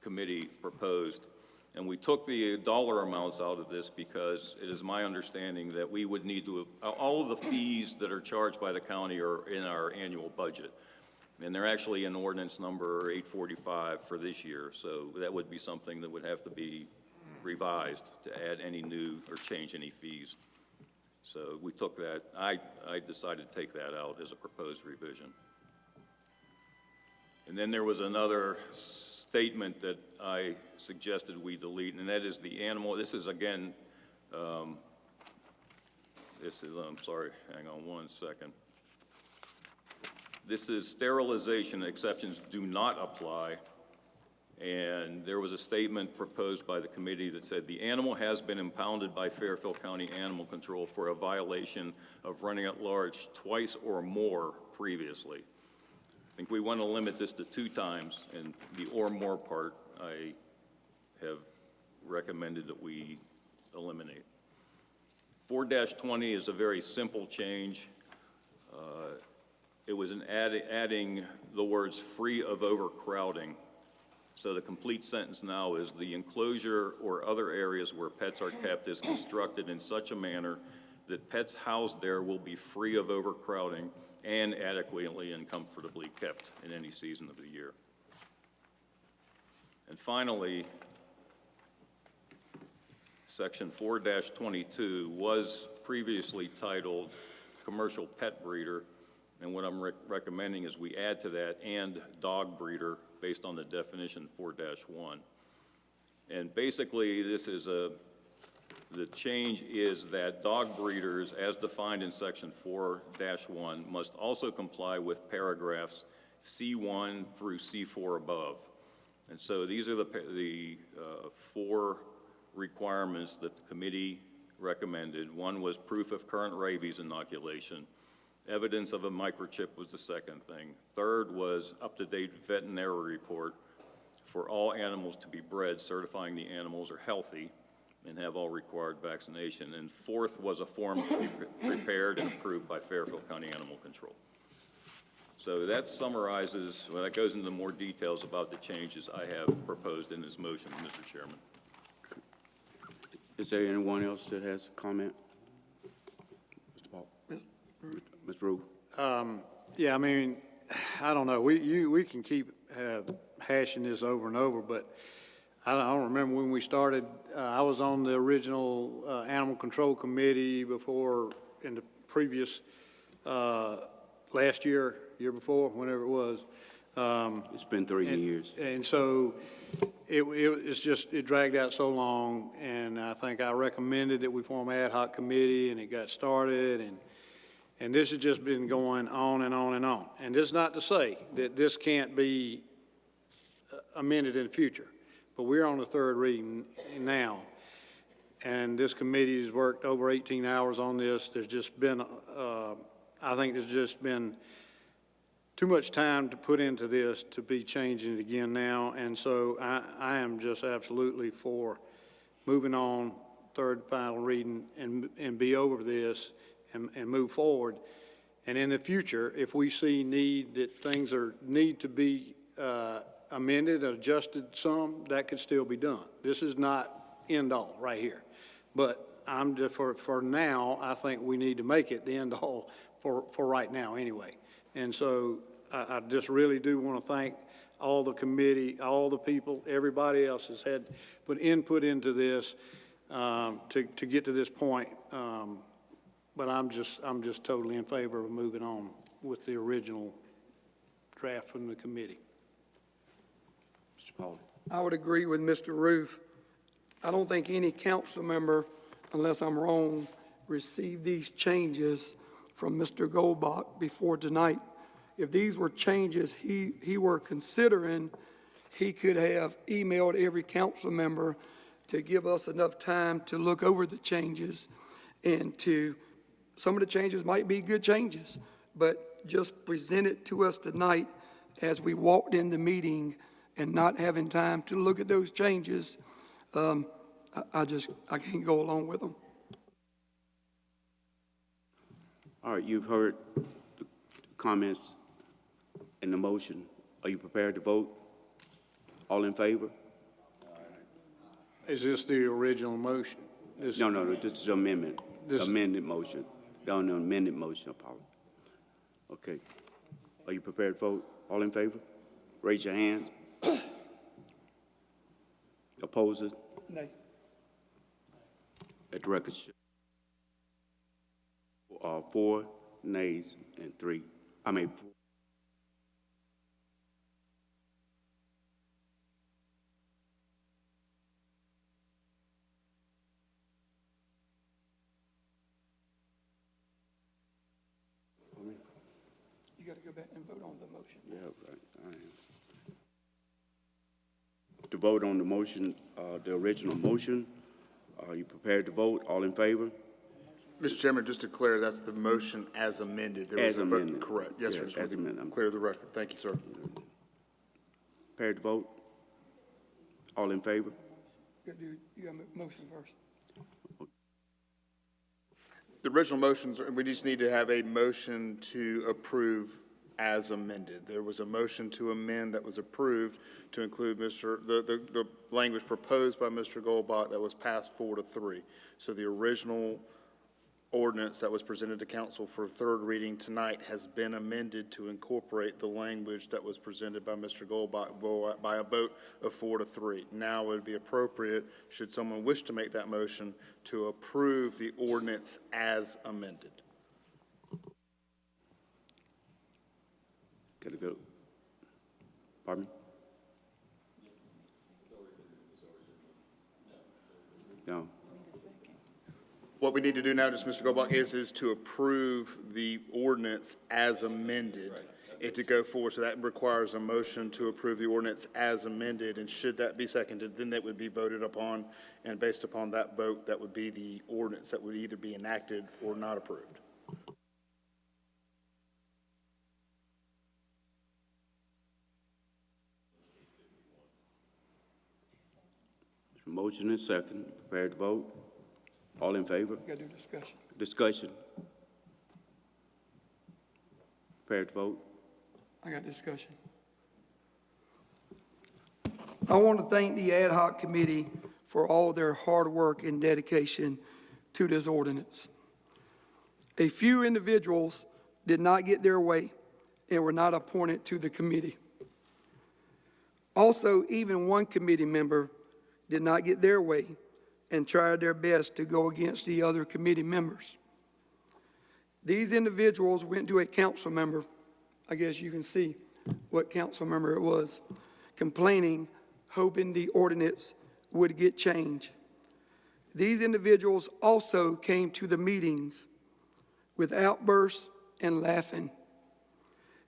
S11: committee proposed, and we took the dollar amounts out of this because it is my understanding that we would need to, all of the fees that are charged by the county are in our annual budget, and they're actually in ordinance number 845 for this year, so that would be something that would have to be revised to add any new or change any fees. So we took that, I decided to take that out as a proposed revision. And then there was another statement that I suggested we delete, and that is the animal, this is again, I'm sorry, hang on one second. This is sterilization exceptions do not apply, and there was a statement proposed by the committee that said the animal has been impounded by Fairfield County Animal Control for a violation of running at large twice or more previously. think we want to limit this to 2 times, and the or more part, I have recommended that we eliminate. 4-20 is a very simple change. It was an adding the words "free of overcrowding." So the complete sentence now is, the enclosure or other areas where pets are kept is constructed in such a manner that pets housed there will be free of overcrowding and adequately and comfortably kept in any season of the year. And finally, Section 4-22 was previously titled Commercial Pet Breeder, and what I'm recommending is we add to that "and dog breeder" based on the definition 4-1. And basically, this is the change is that dog breeders, as defined in Section 4-1, must also comply with paragraphs C1 through C4 above. And so these are the 4 requirements that the committee recommended. One was proof of current rabies inoculation. Evidence of a microchip was the second thing. Third was up-to-date veterinary report for all animals to be bred, certifying the animals are healthy and have all required vaccination. And fourth was a form to be prepared and approved by Fairfield County Animal Control. So that summarizes, well, that goes into more details about the changes I have proposed in this motion, Mr. Chairman.
S1: Is there anyone else that has a comment? Mr. Paul? Ms. Rue?
S2: Yeah, I mean, I don't know. We can keep hashing this over and over, but I don't remember when we started. I was on the original Animal Control Committee before, in the previous, last year before, whenever it was.
S1: It's been 3 years.
S2: And so it dragged out so long, and I think I recommended that we form an ad hoc committee, and it got started, and this has just been going on and on and on. And this is not to say that this can't be amended in the future, but we're on the 3rd reading now, and this committee has worked over 18 hours on this. There's just been, I think there's just been too much time to put into this to be changing it again now, and so I am just absolutely for moving on, 3rd final reading, and be over this and move forward. And in the future, if we see need that things need to be amended, adjusted some, that could still be done. This is not end all right here, but I'm just for now, I think we need to make it the end all for right now anyway. And so I just really do want to thank all the committee, all the people, everybody else has had put input into this to get to this point. But I'm just totally in favor of moving on with the original draft from the committee.
S1: Mr. Paul?
S13: I would agree with Mr. Roof. I don't think any council member, unless I'm wrong, received these changes from Mr. Goldbach before tonight. If these were changes he were considering, he could have emailed every council member to give us enough time to look over the changes, and some of the changes might be good changes, but just present it to us tonight as we walked in the meeting and not having time to look at those changes, I can't go along with them.
S1: All right, you've heard the comments and the motion. Are you prepared to vote? All in favor?
S2: Is this the original motion?
S1: No, this is the amendment, amended motion. No, amended motion, Apollo. Okay. Are you prepared to vote? All in favor? Raise your hand. Opposers?
S13: Nay.
S1: At the record show. 4 nays and 3. I mean, 4.
S13: You got to go back and vote on the motion.
S1: Yeah, right. I am. To vote on the motion, the original motion, are you prepared to vote? All in favor?
S14: Mr. Chairman, just to clear, that's the motion as amended. There was
S1: As
S14: a vote-
S1: amended.
S14: Correct. Yes,
S1: Yeah,
S14: sir. Just
S1: as
S14: wanted to
S1: amended.
S14: clear the record. Thank you, sir.
S1: Prepared to vote? All in favor?
S13: You got a motion first.
S14: The original motions, we just need to have a motion to approve as amended. There was a motion to amend that was approved to include the language proposed by Mr. Goldbach that was passed 4-3. So the original ordinance that was presented to council for third reading tonight has been amended to incorporate the language that was presented by Mr. Goldbach by a vote of 4-3. Now it would be appropriate, should someone wish to make that motion, to approve the ordinance as amended.
S1: Gotta go. Pardon me? No.
S14: What we need to do now, just Mr. Goldbach, is to approve the ordinance as amended and to go forward. So that requires a motion to approve the ordinance as amended, and should that be seconded, then that would be voted upon, and based upon that vote, that would be the ordinance that would either be enacted or not approved.
S1: Motion and second. Prepared to vote? All in favor?
S13: You got to do discussion.
S1: Discussion. Prepared to vote?
S13: I got discussion. I want to thank the ad hoc committee for all their hard work and dedication to this ordinance. A few individuals did not get their way and were not appointed to the committee. Also, even one committee member did not get their way and tried their best to go against the other committee members. These individuals went to a council member, I guess you can see what council member it was, complaining, hoping the ordinance would get changed. These individuals also came to the meetings with outbursts and laughing.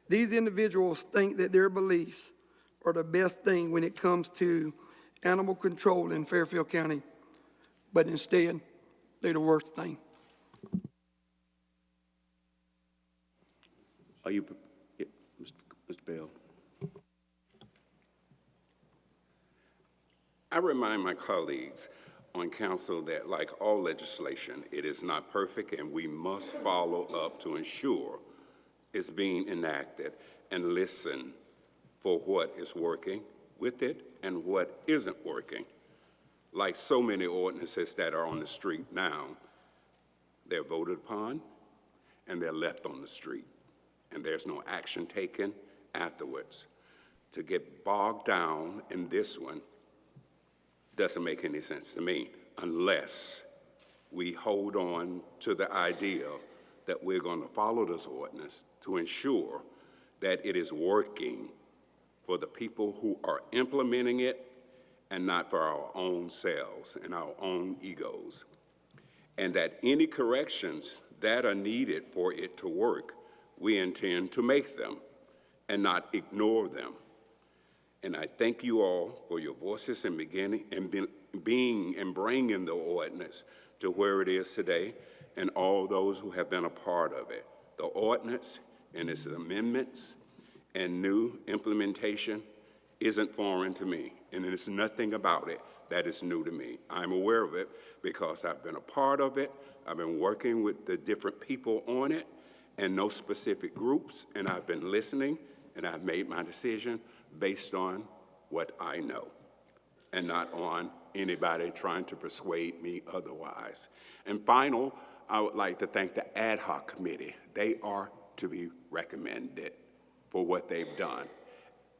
S13: These individuals think that their beliefs are the best thing when it comes to animal control in Fairfield County, but instead, they're the worst thing.
S1: Are you, yeah, Mr. Bell?
S15: I remind my colleagues on council that, like all legislation, it is not perfect, and we must follow up to ensure it's being enacted and listen for what is working with it and what isn't working. Like so many ordinances that are on the street now, they're voted upon and they're left on the street, and there's no action taken afterwards. To get bogged down in this one doesn't make any sense to me unless we hold on to the idea that we're going to follow this ordinance to ensure that it is working for the people who are implementing it and not for our own selves and our own egos. And that any corrections that are needed for it to work, we intend to make them and not ignore them. And I thank you all for your voices in beginning and being and bringing the ordinance to where it is today, and all those who have been a part of it. The ordinance and its amendments and new implementation isn't foreign to me, and there's nothing about it that is new to me. I'm aware of it because I've been a part of it. I've been working with the different people on it and no specific groups, and I've been listening, and I've made my decision based on what I know and not on anybody trying to persuade me otherwise. And final, I would like to thank the ad hoc committee. They are to be recommended for what they've done.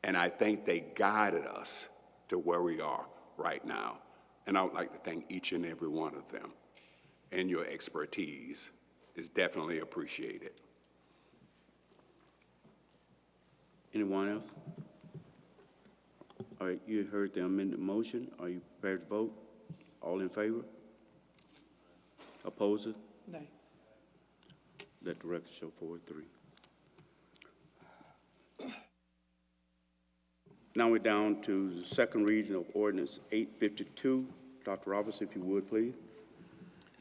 S15: And I think they guided us to where we are right now. And I would like to thank each and every one of them. And your expertise is definitely appreciated.
S1: Anyone else? All right, you heard the amended motion. Are you prepared to vote? All in favor? Opposed?
S13: Nay.
S1: Let the record show 4-3. Now we're down to the second reading of ordinance 852. Dr. Roberts, if you would, please.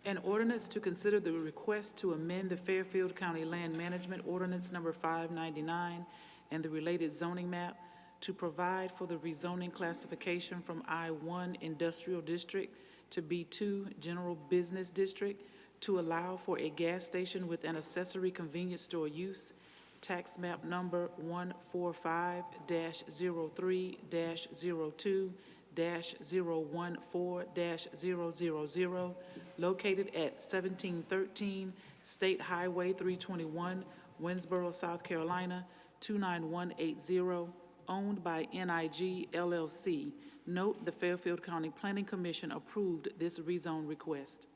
S3: An ordinance to consider the request to amend the Fairfield County Land Management Ordinance Number 599 and the related zoning map to provide for the rezoning classification from I-1 Industrial District to B2 General Business District to allow for a gas station with an accessory convenience store use, tax map number 145-03-02-014-000, located at 1713 State Highway 321, Winsboro, South Carolina, 29180, owned by NIG LLC. Note, the Fairfield County Planning Commission approved this rezone request.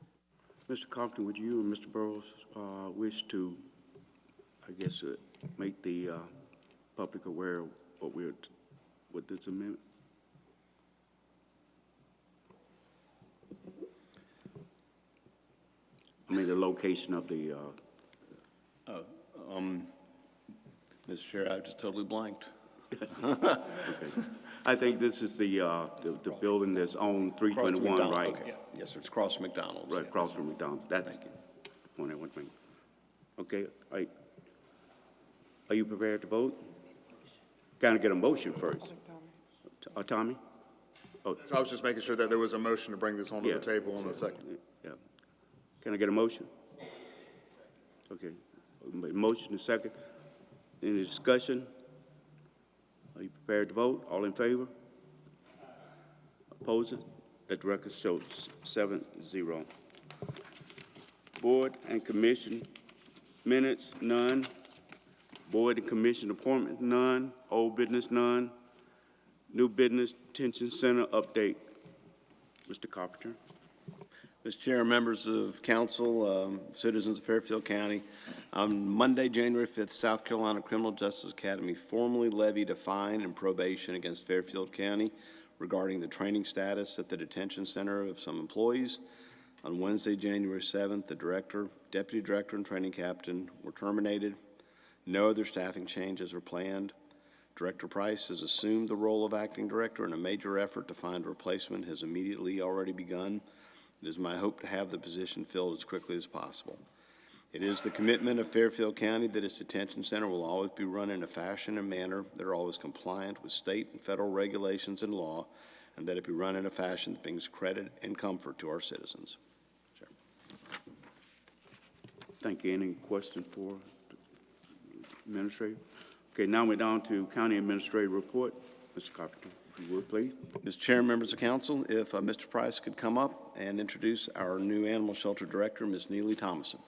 S1: Mr. Compton, would you and Mr. Burrows wish to, I guess, make the public aware of what this amendment? I mean, the location of the,
S16: Mr. Chair, I just totally blanked.
S1: okay. I think this is the building that's on 321, right?
S16: Okay. Yes, sir, it's across from McDonald's.
S1: Right, across from McDonald's. That's the point I want to make. Okay, are you prepared to vote? Kind of get a motion first. Tommy? Oh,
S14: So I was just making sure that there was a motion to bring this onto
S1: yeah.
S14: the table on the second.
S1: Yeah. Can I get a motion? Okay. Motion is second. Any discussion? Are you prepared to vote? All in favor? Opposed? Let the record show 7-0. Board and commission minutes, none. Board and commission appointment, none. Old business, none. New business, detention center update. Mr. Carpenter.
S16: Mr. Chair, members of council, citizens of Fairfield County, on Monday, January 5th, South Carolina Criminal Justice Academy formally levied a fine and probation against Fairfield County regarding the training status at the detention center of some employees. On Wednesday, January 7th, the director, deputy director, and training captain were terminated. No other staffing changes are planned. Director Price has assumed the role of acting director, and a major effort to find a replacement has immediately already begun. It is my hope to have the position filled as quickly as possible. It is the commitment of Fairfield County that its detention center will always be run in a fashion and manner that are always compliant with state and federal regulations and law, and that it be run in a fashion that brings credit and comfort to our citizens. Sure.
S1: Thank you. Any question for the administrator? Okay, now we're down to county administrator report. Mr. Carpenter, if you would, please.
S16: Mr. Chair, members of council, if Mr. Price could come up and introduce our new animal shelter director, Ms. Neely Thomason.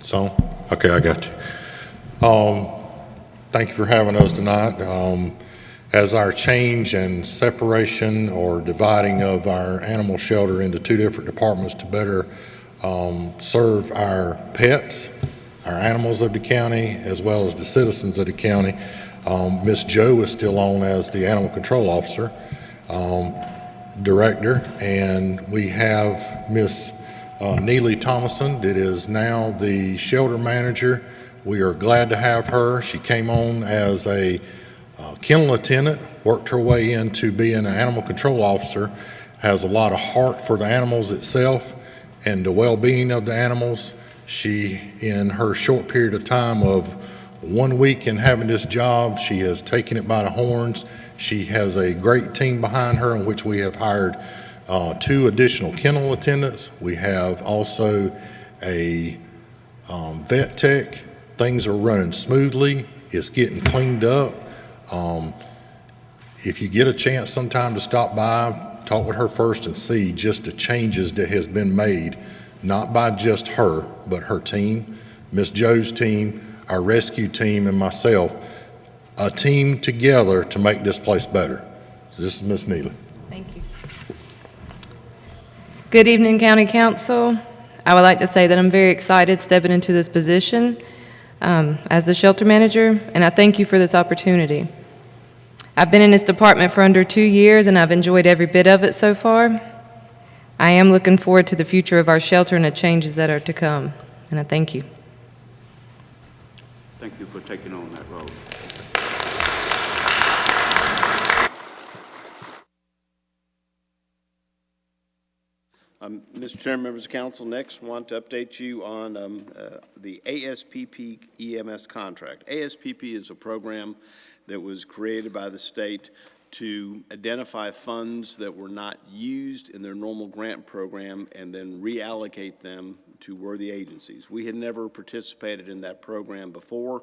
S17: So, okay, I got you. Thank you for having us tonight. As our change and separation or dividing of our animal shelter into two different departments to better serve our pets, our animals of the county, as well as the citizens of the county, Ms. Joe is still on as the animal control officer, director, and we have Ms. Neely Thomason that is now the shelter manager. We are glad to have her. She came on as a kennel attendant, worked her way into being an animal control officer, has a lot of heart for the animals itself and the well-being of the animals. She, in her short period of time of 1 week in having this job, she has taken it by the horns. She has a great team behind her in which we have hired 2 additional kennel attendants. We have also a vet tech. Things are running smoothly. It's getting cleaned up. If you get a chance sometime to stop by, talk with her first and see just the changes that has been made, not by just her, but her team, Miss Joe's team, our rescue team, and myself, a team together to make this place better. So this is Miss Neely.
S18: Thank you. Good evening, County Council. I would like to say that I'm very excited stepping into this position as the shelter manager, and I thank you for this opportunity. I've been in this department for under 2 years, and I've enjoyed every bit of it so far. I am looking forward to the future of our shelter and the changes that are to come, and I thank you.
S1: Thank you for taking on that role.
S16: Mr. Chairman, members of council, next want to update you on the ASPP EMS contract. ASPP is a program that was created by the state to identify funds that were not used in their normal grant program and then reallocate them to worthy agencies. We had never participated in that program before.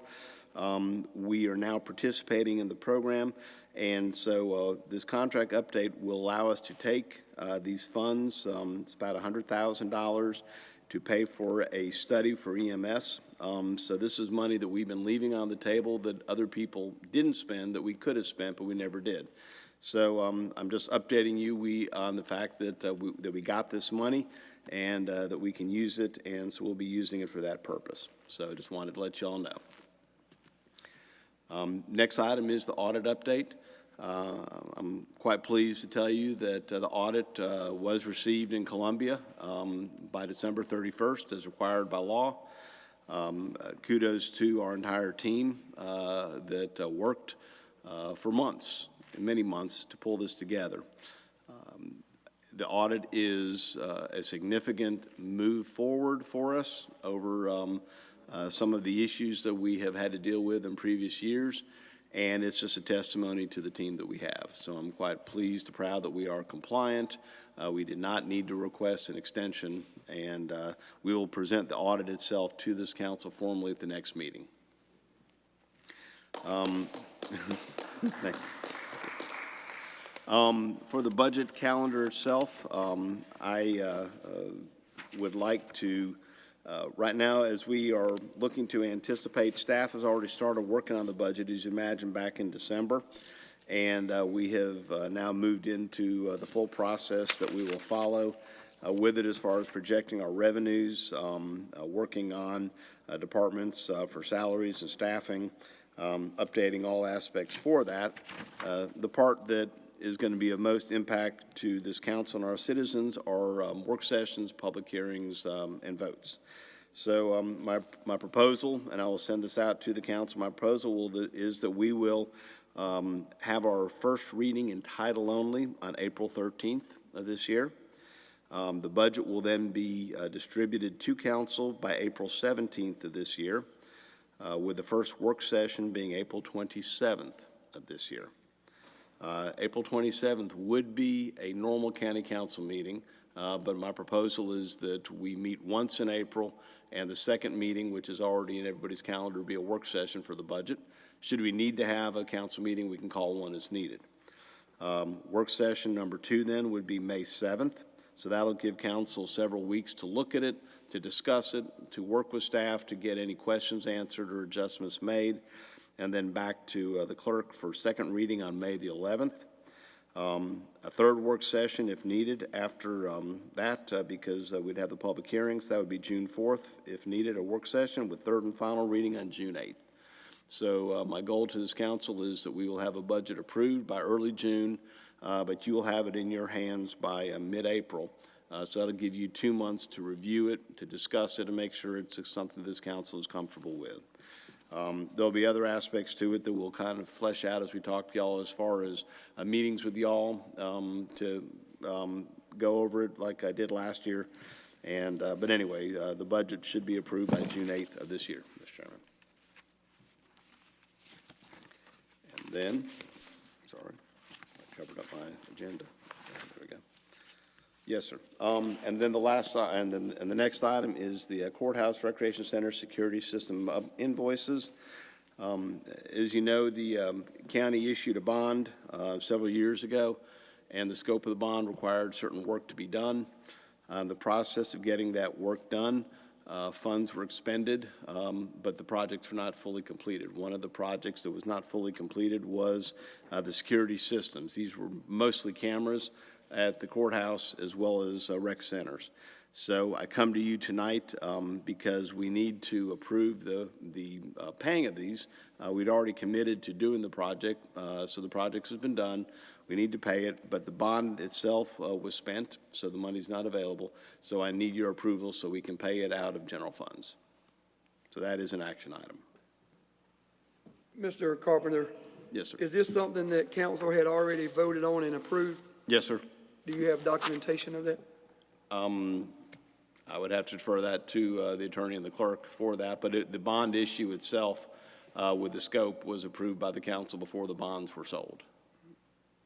S16: We are now participating in the program, and so this contract update will allow us to take these funds, it's about $100,000, to pay for a study for EMS. So this is money that we've been leaving on the table that other people didn't spend that we could have spent, but we never did. So I'm just updating you on the fact that we got this money and that we can use it, and so we'll be using it for that purpose. So I just wanted to let you all know. Next item is the audit update. I'm quite pleased to tell you that the audit was received in Columbia by December 31st as required by law. Kudos to our entire team that worked for months, many months, to pull this together. The audit is a significant move forward for us over some of the issues that we have had to deal with in previous years, and it's just a testimony to the team that we have. So I'm quite pleased and proud that we are compliant. We did not need to request an extension, and we will present the audit itself to this council formally at the next meeting. For the budget calendar itself, I would like to right now, as we are looking to anticipate, staff has already started working on the budget, as you imagine, back in December. And we have now moved into the full process that we will follow with it as far as projecting our revenues, working on departments for salaries and staffing, updating all aspects for that. The part that is going to be of most impact to this council and our citizens are work sessions, public hearings, and votes. So my proposal, and I will send this out to the council, my proposal is that we will have our first reading in title only on April 13th of this year. The budget will then be distributed to council by April 17th of this year, with the first work session being April 27th of this year. April 27th would be a normal county council meeting, but my proposal is that we meet once in April, and the second meeting, which is already in everybody's calendar, will be a work session for the budget. Should we need to have a council meeting, we can call one as needed. Work session number 2 then would be May 7th, so that'll give council several weeks to look at it, to discuss it, to work with staff, to get any questions answered or adjustments made, and then back to the clerk for second reading on May the 11th. A third work session if needed after that, because we'd have the public hearings. That would be June 4th if needed, a work session with third and final reading on June 8th. So my goal to this council is that we will have a budget approved by early June, but you will have it in your hands by mid-April. So that'll give you 2 months to review it, to discuss it, and make sure it's something this council is comfortable with. There'll be other aspects to it that we'll kind of flesh out as we talk to y'all, as far as meetings with y'all to go over it like I did last year. And but anyway, the budget should be approved by June 8th of this year, Mr. Chairman. And then, sorry, I covered up my agenda. There we go. Yes, sir. And then the last, and the next item is the courthouse recreation center security system invoices. As you know, the county issued a bond several years ago, and the scope of the bond required certain work to be done. The process of getting that work done, funds were expended, but the projects were not fully completed. One of the projects that was not fully completed was the security systems. These were mostly cameras at the courthouse as well as rec centers. So I come to you tonight because we need to approve the paying of these. We'd already committed to doing the project, so the project has been done. We need to pay it, but the bond itself was spent, so the money's not available. So I need your approval so we can pay it out of general funds. So that is an action item.
S13: Mr. Carpenter,
S16: Yes, sir.
S13: is this something that council had already voted on and approved?
S16: Yes, sir.
S13: Do you have documentation of that?
S16: I would have to defer that to the attorney and the clerk for that, but the bond issue itself with the scope was approved by the council before the bonds were sold.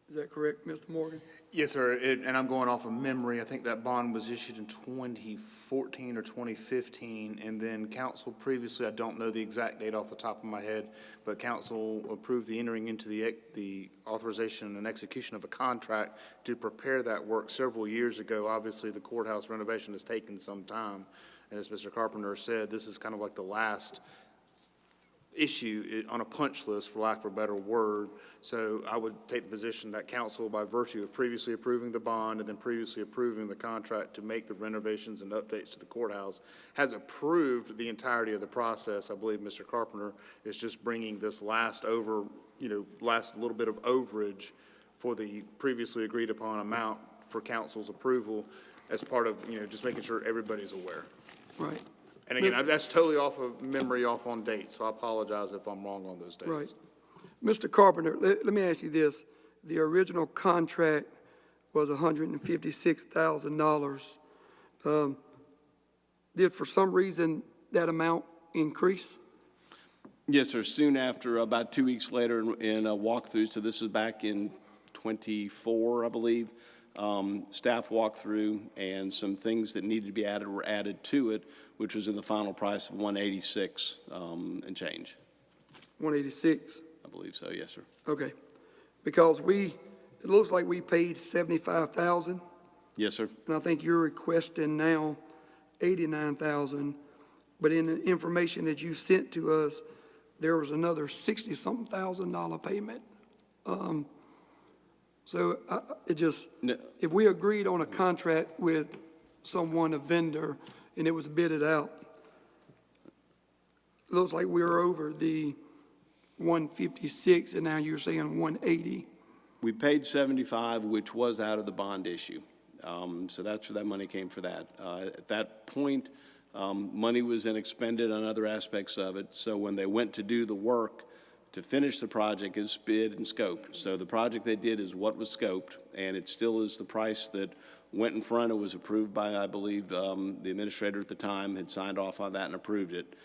S13: Is that correct, Mr. Morgan?
S14: Yes, sir, and I'm going off of memory. I think that bond was issued in 2014 or 2015, and then council previously, I don't know the exact date off the top of my head, but council approved the entering into the authorization and execution of a contract to prepare that work several years ago. Obviously, the courthouse renovation has taken some time, and as Mr. Carpenter said, this is kind of like the last issue on a punch list, for lack of a better word. So I would take the position that council, by virtue of previously approving the bond and then previously approving the contract to make the renovations and updates to the courthouse, has approved the entirety of the process. I believe Mr. Carpenter is just bringing this last little bit of overage for the previously agreed upon amount for council's approval as part of, just making sure everybody's aware.
S13: Right.
S14: And again, that's totally off of memory, off on dates, so I apologize if I'm wrong on those dates.
S13: Right. Mr. Carpenter, let me ask you this. The original contract was $156,000. Did for some reason that amount increase?
S16: Yes, sir. Soon after, about 2 weeks later in a walkthrough, so this is back in 24, I believe, staff walkthrough and some things that needed to be added were added to it, which was in the final price of $186 and change.
S13: 186?
S16: I believe so, yes, sir.
S13: Okay. Because it looks like we paid $75,000.
S16: Yes, sir.
S13: And I think you're requesting now $89,000. But in the information that you sent to us, there was another $60-something thousand payment. So if we agreed on a contract with someone, a vendor, and it was bidded out, it looks like we were over the 156, and now you're saying 180.
S16: We paid 75, which was out of the bond issue. So that's where that money came for that. At that point, money was then expended on other aspects of it. So when they went to do the work to finish the project, is bid and scope. So the project they did is what was scoped, and it still is the price that went in front. It was approved by, I believe, the administrator at the time had signed off on that and approved it,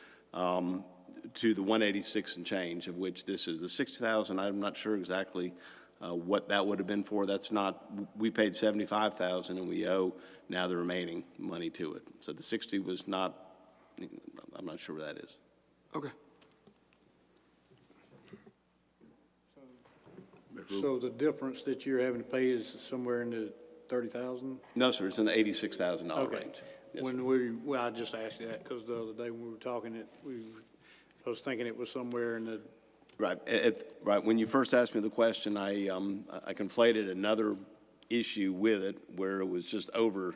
S16: to the 186 and change, of which this is the 6,000. I'm not sure exactly what that would have been for. That's not, we paid 75,000 and we owe now the remaining money to it. So the 60 was not, I'm not sure where that is.
S13: Okay.
S2: So the difference that you're having to pay is somewhere in the 30,000?
S16: No, sir, it's in the $86,000 range. Yes,
S2: When I just asked you that because the other day when we were talking, I was thinking it was somewhere in the.
S16: Right. Right. When you first asked me the question, I conflated another issue with it where it was just over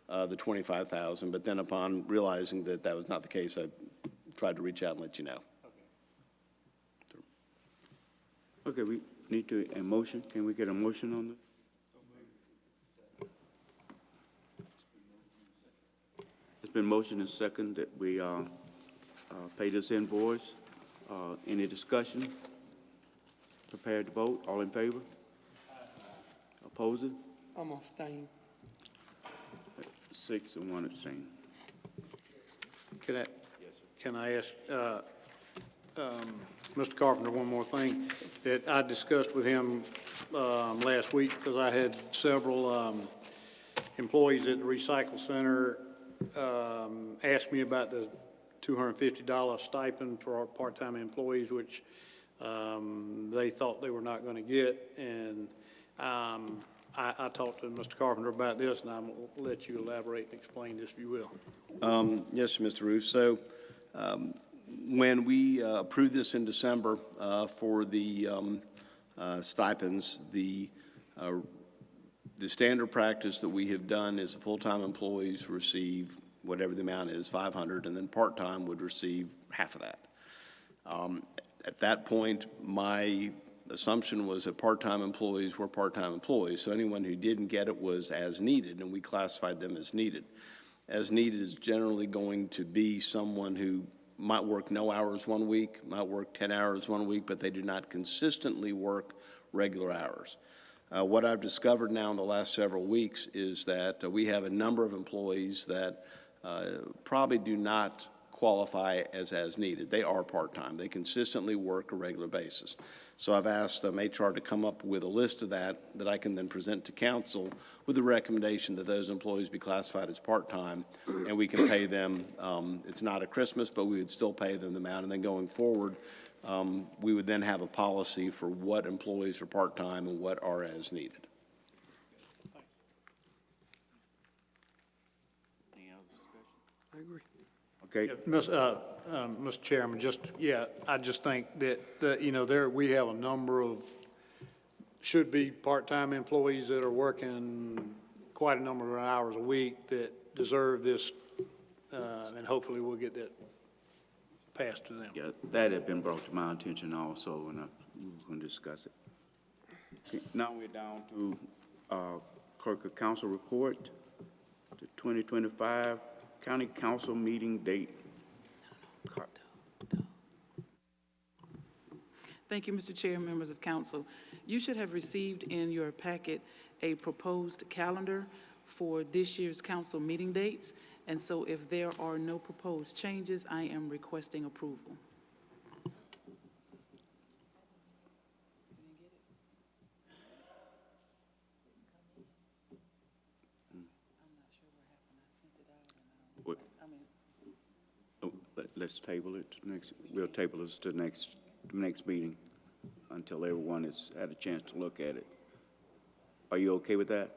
S16: the 25,000. But then upon realizing that that was not the case, I tried to reach out and let you know.
S1: Okay, we need a motion. Can we get a motion on this? It's been motioned and second that we pay this invoice. Any discussion? Prepared to vote? All in favor? Opposing?
S13: I'm gonna abstain.
S1: 6 and 1 abstain.
S2: Can I ask Mr. Carpenter one more thing that I discussed with him last week because I had several employees at the recycle center asked me about the $250 stipend for our part-time employees, which they thought they were not going to get. And I talked to Mr. Carpenter about this, and I'm going to let you elaborate and explain this, if you will.
S16: Yes, Mr. Roof. So when we approved this in December for the stipends, the The standard practice that we have done is the full-time employees receive whatever the amount is, 500, and then part-time would receive half of that. At that point, my assumption was that part-time employees were part-time employees, so anyone who didn't get it was as needed, and we classified them as needed. As needed is generally going to be someone who might work no hours one week, might work 10 hours one week, but they do not consistently work regular hours. What I've discovered now in the last several weeks is that we have a number of employees that probably do not qualify as needed. They are part-time. They consistently work a regular basis. So I've asked HR to come up with a list of that I can then present to council with the recommendation that those employees be classified as part-time, and we can pay them. It's not a Christmas, but we would still pay them the amount, and then going forward, we would then have a policy for what employees are part-time and what are as needed.
S13: I agree.
S1: Okay.
S2: Mr. Chairman, I just think that, you know, we have a number of should-be part-time employees that are working quite a number of hours a week that deserve this, and hopefully we'll get that passed to them.
S1: Yeah, that had been brought to my attention also, and we were going to discuss it. Okay, now we're down to Clerk of Council report, the 2025 County Council meeting date.
S3: Thank you, Mr. Chair, members of council. You should have received in your packet a proposed calendar for this year's council meeting dates, and so if there are no proposed changes, I am requesting approval.
S1: Let's table it to next. We'll table this to the next meeting until everyone has had a chance to look at it. Are you okay with that?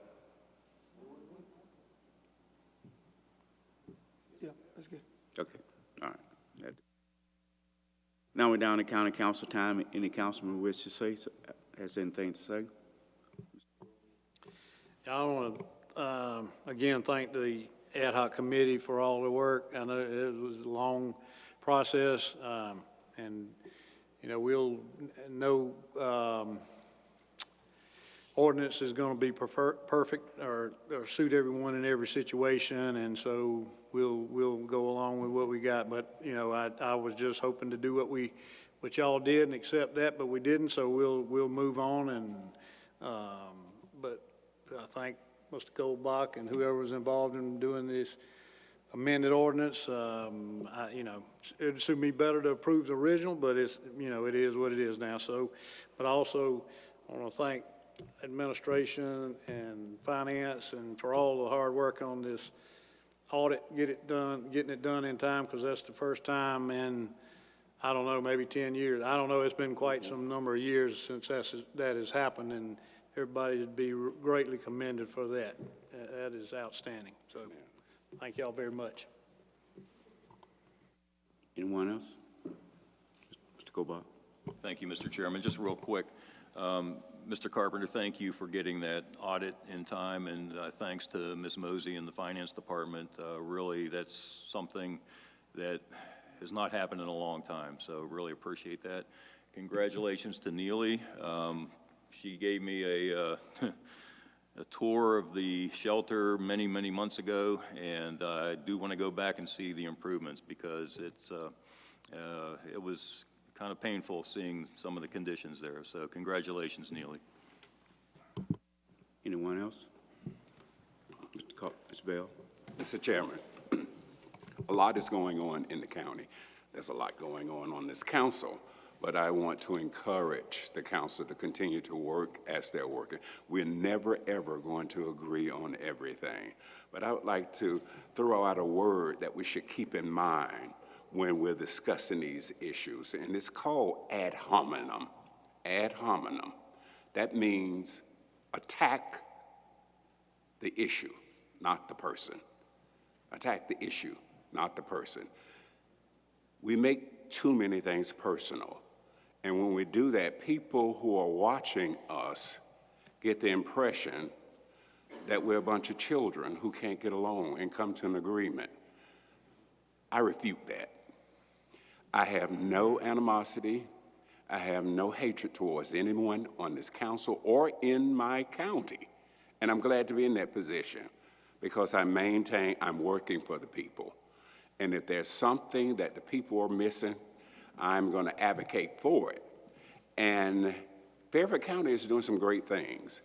S13: Yeah, that's good.
S1: Okay, all right. Now we're down to county council time. Any councilman wish to say, has anything to say?
S2: I want to, again, thank the ad hoc committee for all the work. I know it was a long process, and, you know, we'll know ordinance is going to be perfect or suit everyone in every situation, and so we'll go along with what we got. But, you know, I was just hoping to do what y'all did and accept that, but we didn't, so we'll move on. And but I thank Mr. Goldbach and whoever was involved in doing this amended ordinance. You know, it'd suit me better to approve the original, but it's, you know, it is what it is now. So, but also I want to thank administration and finance and for all the hard work on this audit, getting it done in time, because that's the first time in, I don't know, maybe 10 years. I don't know, it's been quite some number of years since that has happened, and everybody would be greatly commended for that. That is outstanding. So thank y'all very much.
S1: Anyone else? Mr. Goldbach.
S11: Thank you, Mr. Chairman. Just real quick, Mr. Carpenter, thank you for getting that audit in time, and thanks to Ms. Mosey and the Finance Department. Really, that's something that has not happened in a long time, so really appreciate that. Congratulations to Neely. She gave me a tour of the shelter many, many months ago, and I do want to go back and see the improvements, because it was kind of painful seeing some of the conditions there. So congratulations, Neely.
S1: Anyone else? Mr. Bell.
S15: Mr. Chairman, a lot is going on in the county. There's a lot going on this council, but I want to encourage the council to continue to work as they're working. We're never, ever going to agree on everything, but I would like to throw out a word that we should keep in mind when we're discussing these issues, and it's called ad hominem. Ad hominem. That means attack the issue, not the person. Attack the issue, not the person. We make too many things personal, and when we do that, people who are watching us get the impression that we're a bunch of children who can't get along and come to an agreement. I refute that. I have no animosity. I have no hatred towards anyone on this council or in my county. And I'm glad to be in that position because I maintain I'm working for the people. And if there's something that the people are missing, I'm going to advocate for it. And Fairfield County is doing some great things.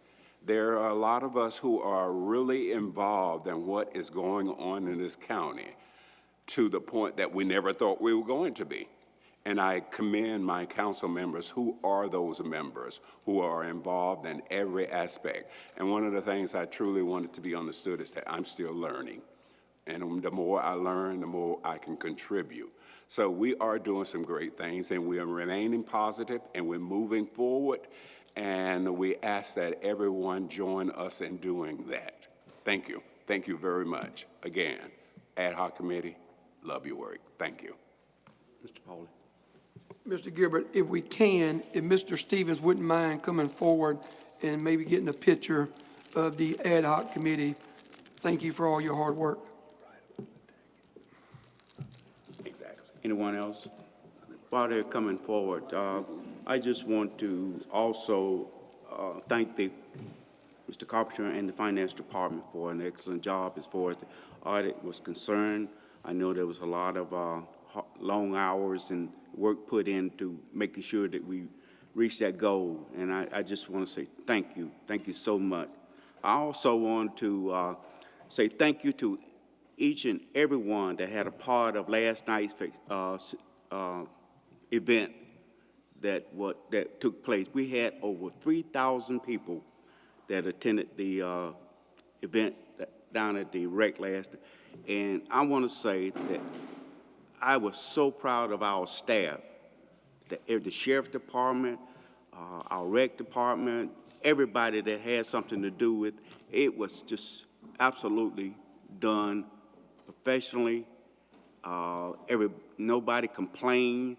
S15: There are a lot of us who are really involved in what is going on in this county to the point that we never thought we were going to be. And I commend my council members who are those members who are involved in every aspect. And one of the things I truly wanted to be understood is that I'm still learning. And the more I learn, the more I can contribute. So we are doing some great things, and we are remaining positive, and we're moving forward, and we ask that everyone join us in doing that. Thank you. Thank you very much. Again, ad hoc committee, love your work. Thank you. Mr. Pauly.
S13: Mr. Gilbert, if we can, if Mr. Stevens wouldn't mind coming forward and maybe getting a picture of the ad hoc committee, thank you for all your hard work.
S1: Exactly. Anyone else? While they're coming forward, I just want to also thank Mr. Carpenter and the Finance Department for an excellent job as far as the audit was concerned. I know there was a lot of long hours and work put into making sure that we reach that goal, and I just want to say thank you. Thank you so much. I also want to say thank you to each and every one that had a part of last night's event that took place. We had over 3,000 people that attended the event down at the rec last night. And I want to say that I was so proud of our staff, the sheriff department, our rec department, everybody that had something to do with it was just absolutely done professionally. Nobody complained.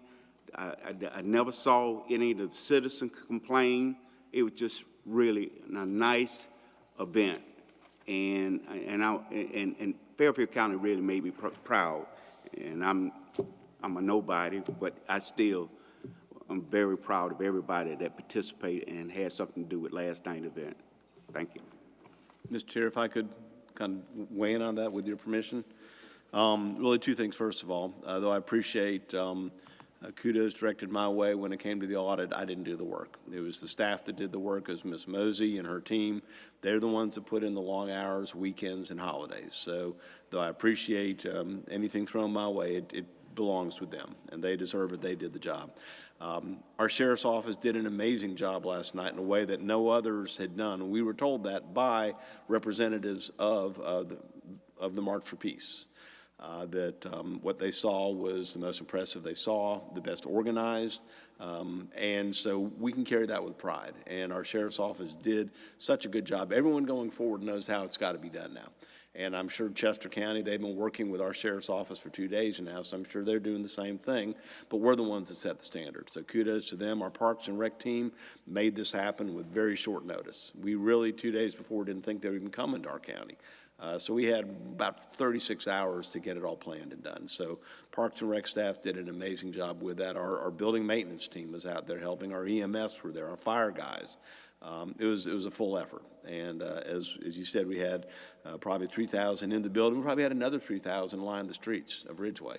S1: I never saw any of the citizens complain. It was just really a nice event, and Fairfield County really made me proud. And I'm a nobody, but I'm very proud of everybody that participated and had something to do with last night's event. Thank you.
S16: Mr. Chair, if I could kind of weigh in on that with your permission. Really two things, first of all. Though I appreciate kudos directed my way when it came to the audit, I didn't do the work. It was the staff that did the work. It was Ms. Mosey and her team. They're the ones that put in the long hours, weekends, and holidays. So though I appreciate anything thrown my way, it belongs with them, and they deserve it. They did the job. Our sheriff's office did an amazing job last night in a way that no others had done. We were told that by representatives of the March for Peace. What they saw was the most impressive they saw, the best organized, and so we can carry that with pride. And our sheriff's office did such a good job. Everyone going forward knows how it's got to be done now. And I'm sure Chester County, they've been working with our sheriff's office for 2 days now, so I'm sure they're doing the same thing, but we're the ones that set the standard. So kudos to them. Our Parks and Rec team made this happen with very short notice. We really, 2 days before, didn't think they would even come into our county. So we had about 36 hours to get it all planned and done. So Parks and Rec staff did an amazing job with that. Our building maintenance team was out there helping. Our EMS were there, our fire guys. It was a full effort. And as you said, we had probably 3,000 in the building. We probably had another 3,000 lined the streets of Ridgeway.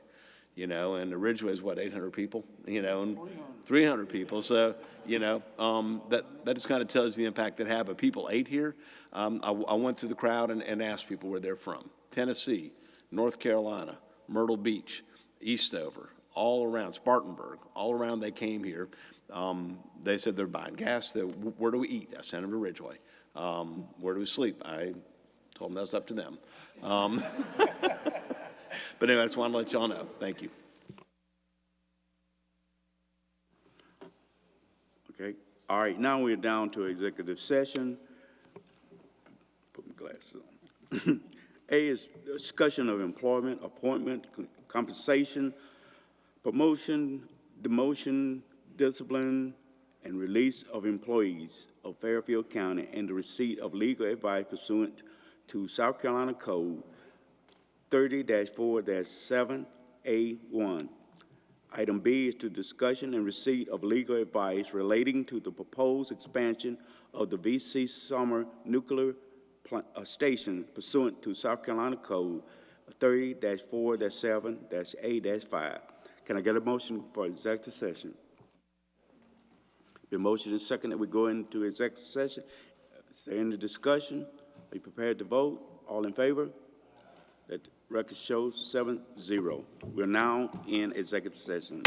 S16: And the Ridgeway is what, 800 people, and 300 people. So, that just kind of tells you the impact it had. But people ate here. I went through the crowd and asked people where they're from. Tennessee, North Carolina, Myrtle Beach, Eastover, all around, Spartanburg, all around they came here. They said they're buying gas. Where do we eat? I sent them to Ridgeway. Where do we sleep? I told them that's up to them. But anyway, I just wanted to let y'all know. Thank you.
S1: Okay. All right. Now we're down to executive session. Put my glasses on. A is discussion of employment, appointment, compensation, promotion, demotion, discipline, and release of employees of Fairfield County and the receipt of legal advice pursuant to South Carolina Code 30-4-7A1. Item B is to discussion and receipt of legal advice relating to the proposed expansion of the V.C. Summer Nuclear Station pursuant to South Carolina Code 30-4-7-A-5. Can I get a motion for executive session? The motion is second that we go into executive session. Is there any discussion? Are you prepared to vote? All in favor? That record shows 7-0. We're now in executive session.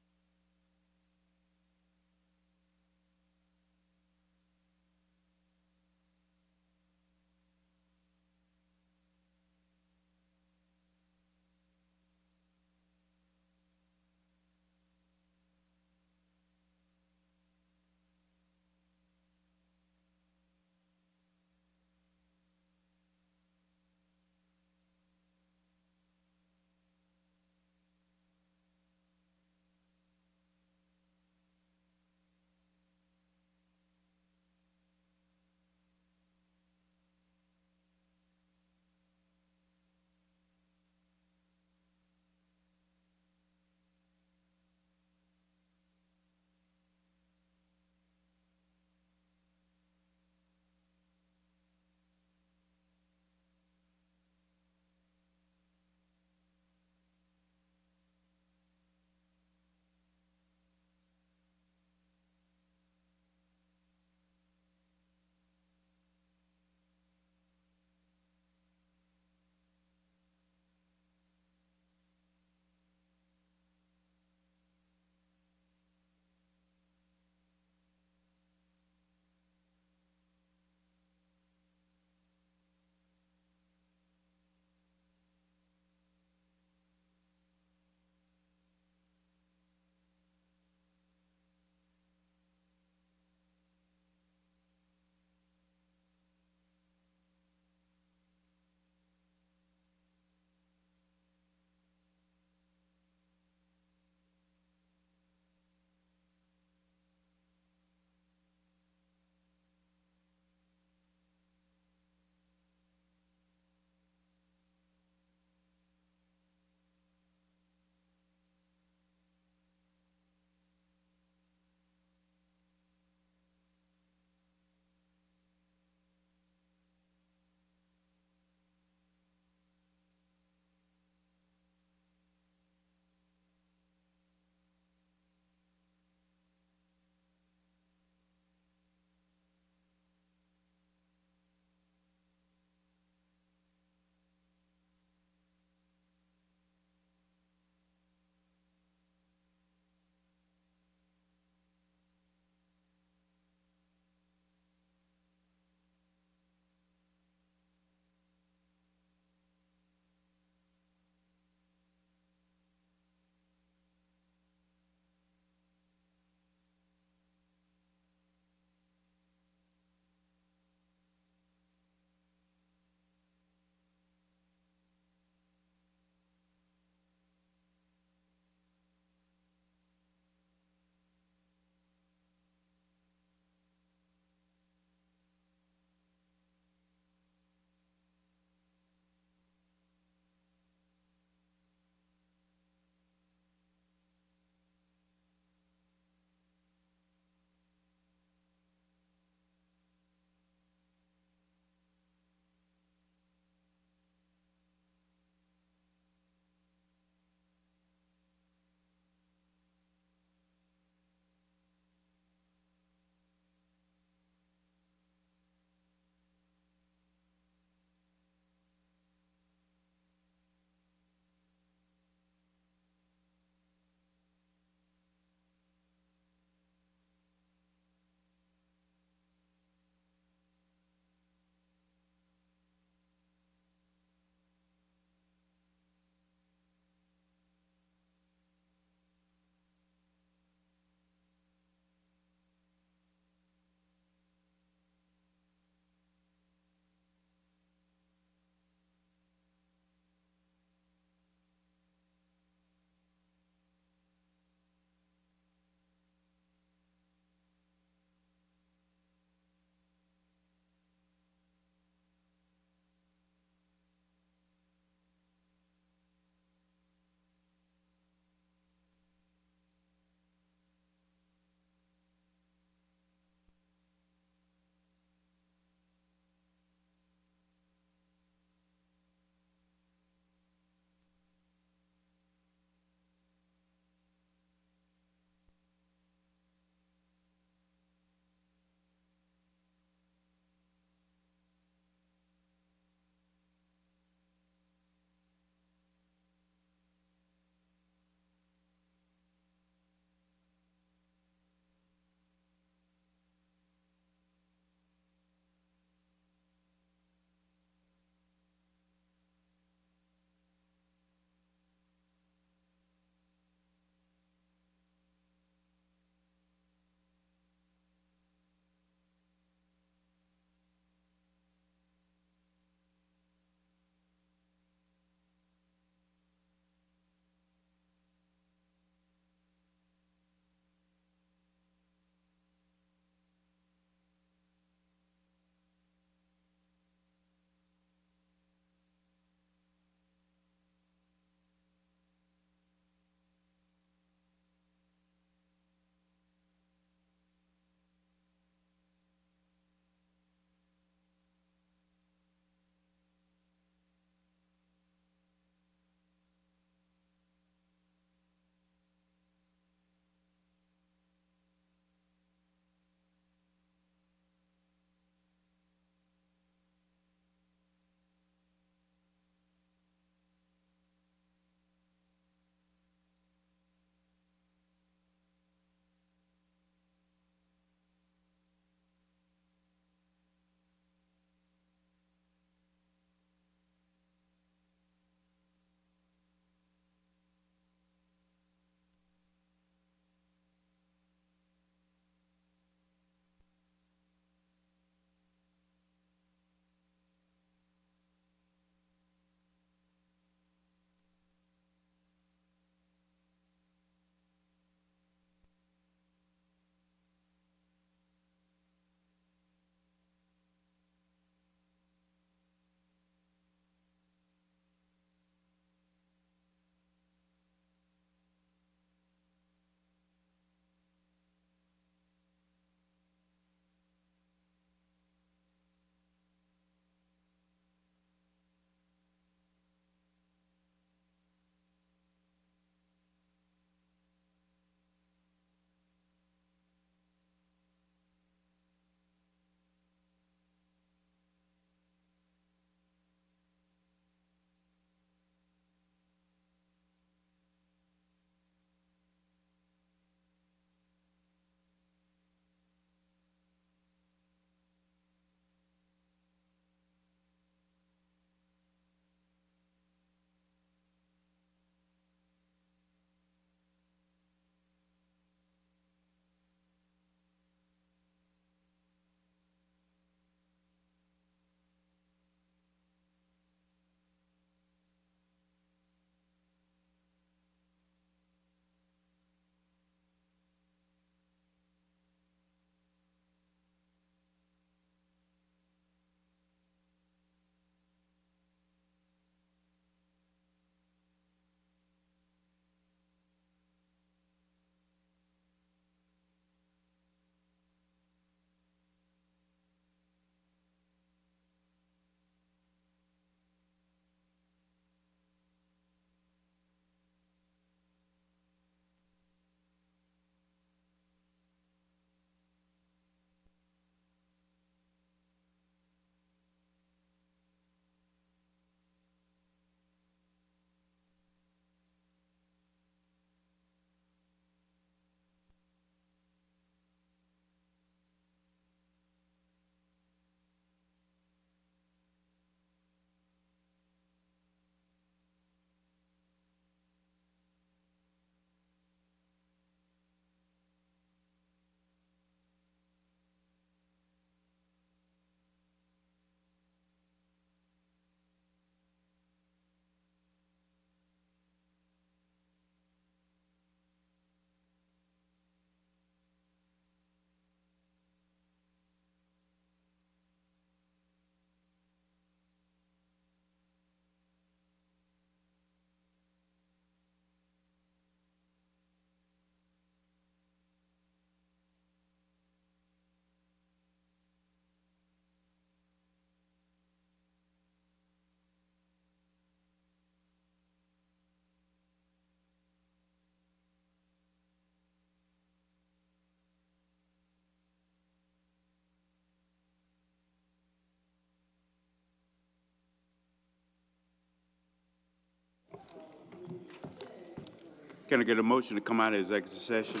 S1: Can I get a motion to come out of executive session?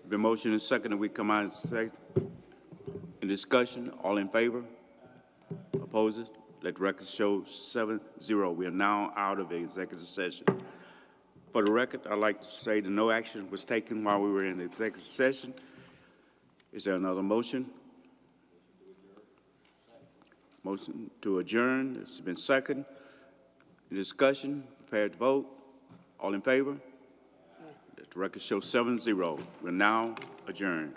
S1: Been motion and second that we come out of session. In discussion, all in favor? Opposed? Let the record show 7-0. We are now out of executive session. For the record, I'd like to say that no action was taken while we were in executive session. Is there another motion? Motion to adjourn. It's been second. In discussion, prepared to vote. All in favor? Let the record show 7-0. We're now adjourned.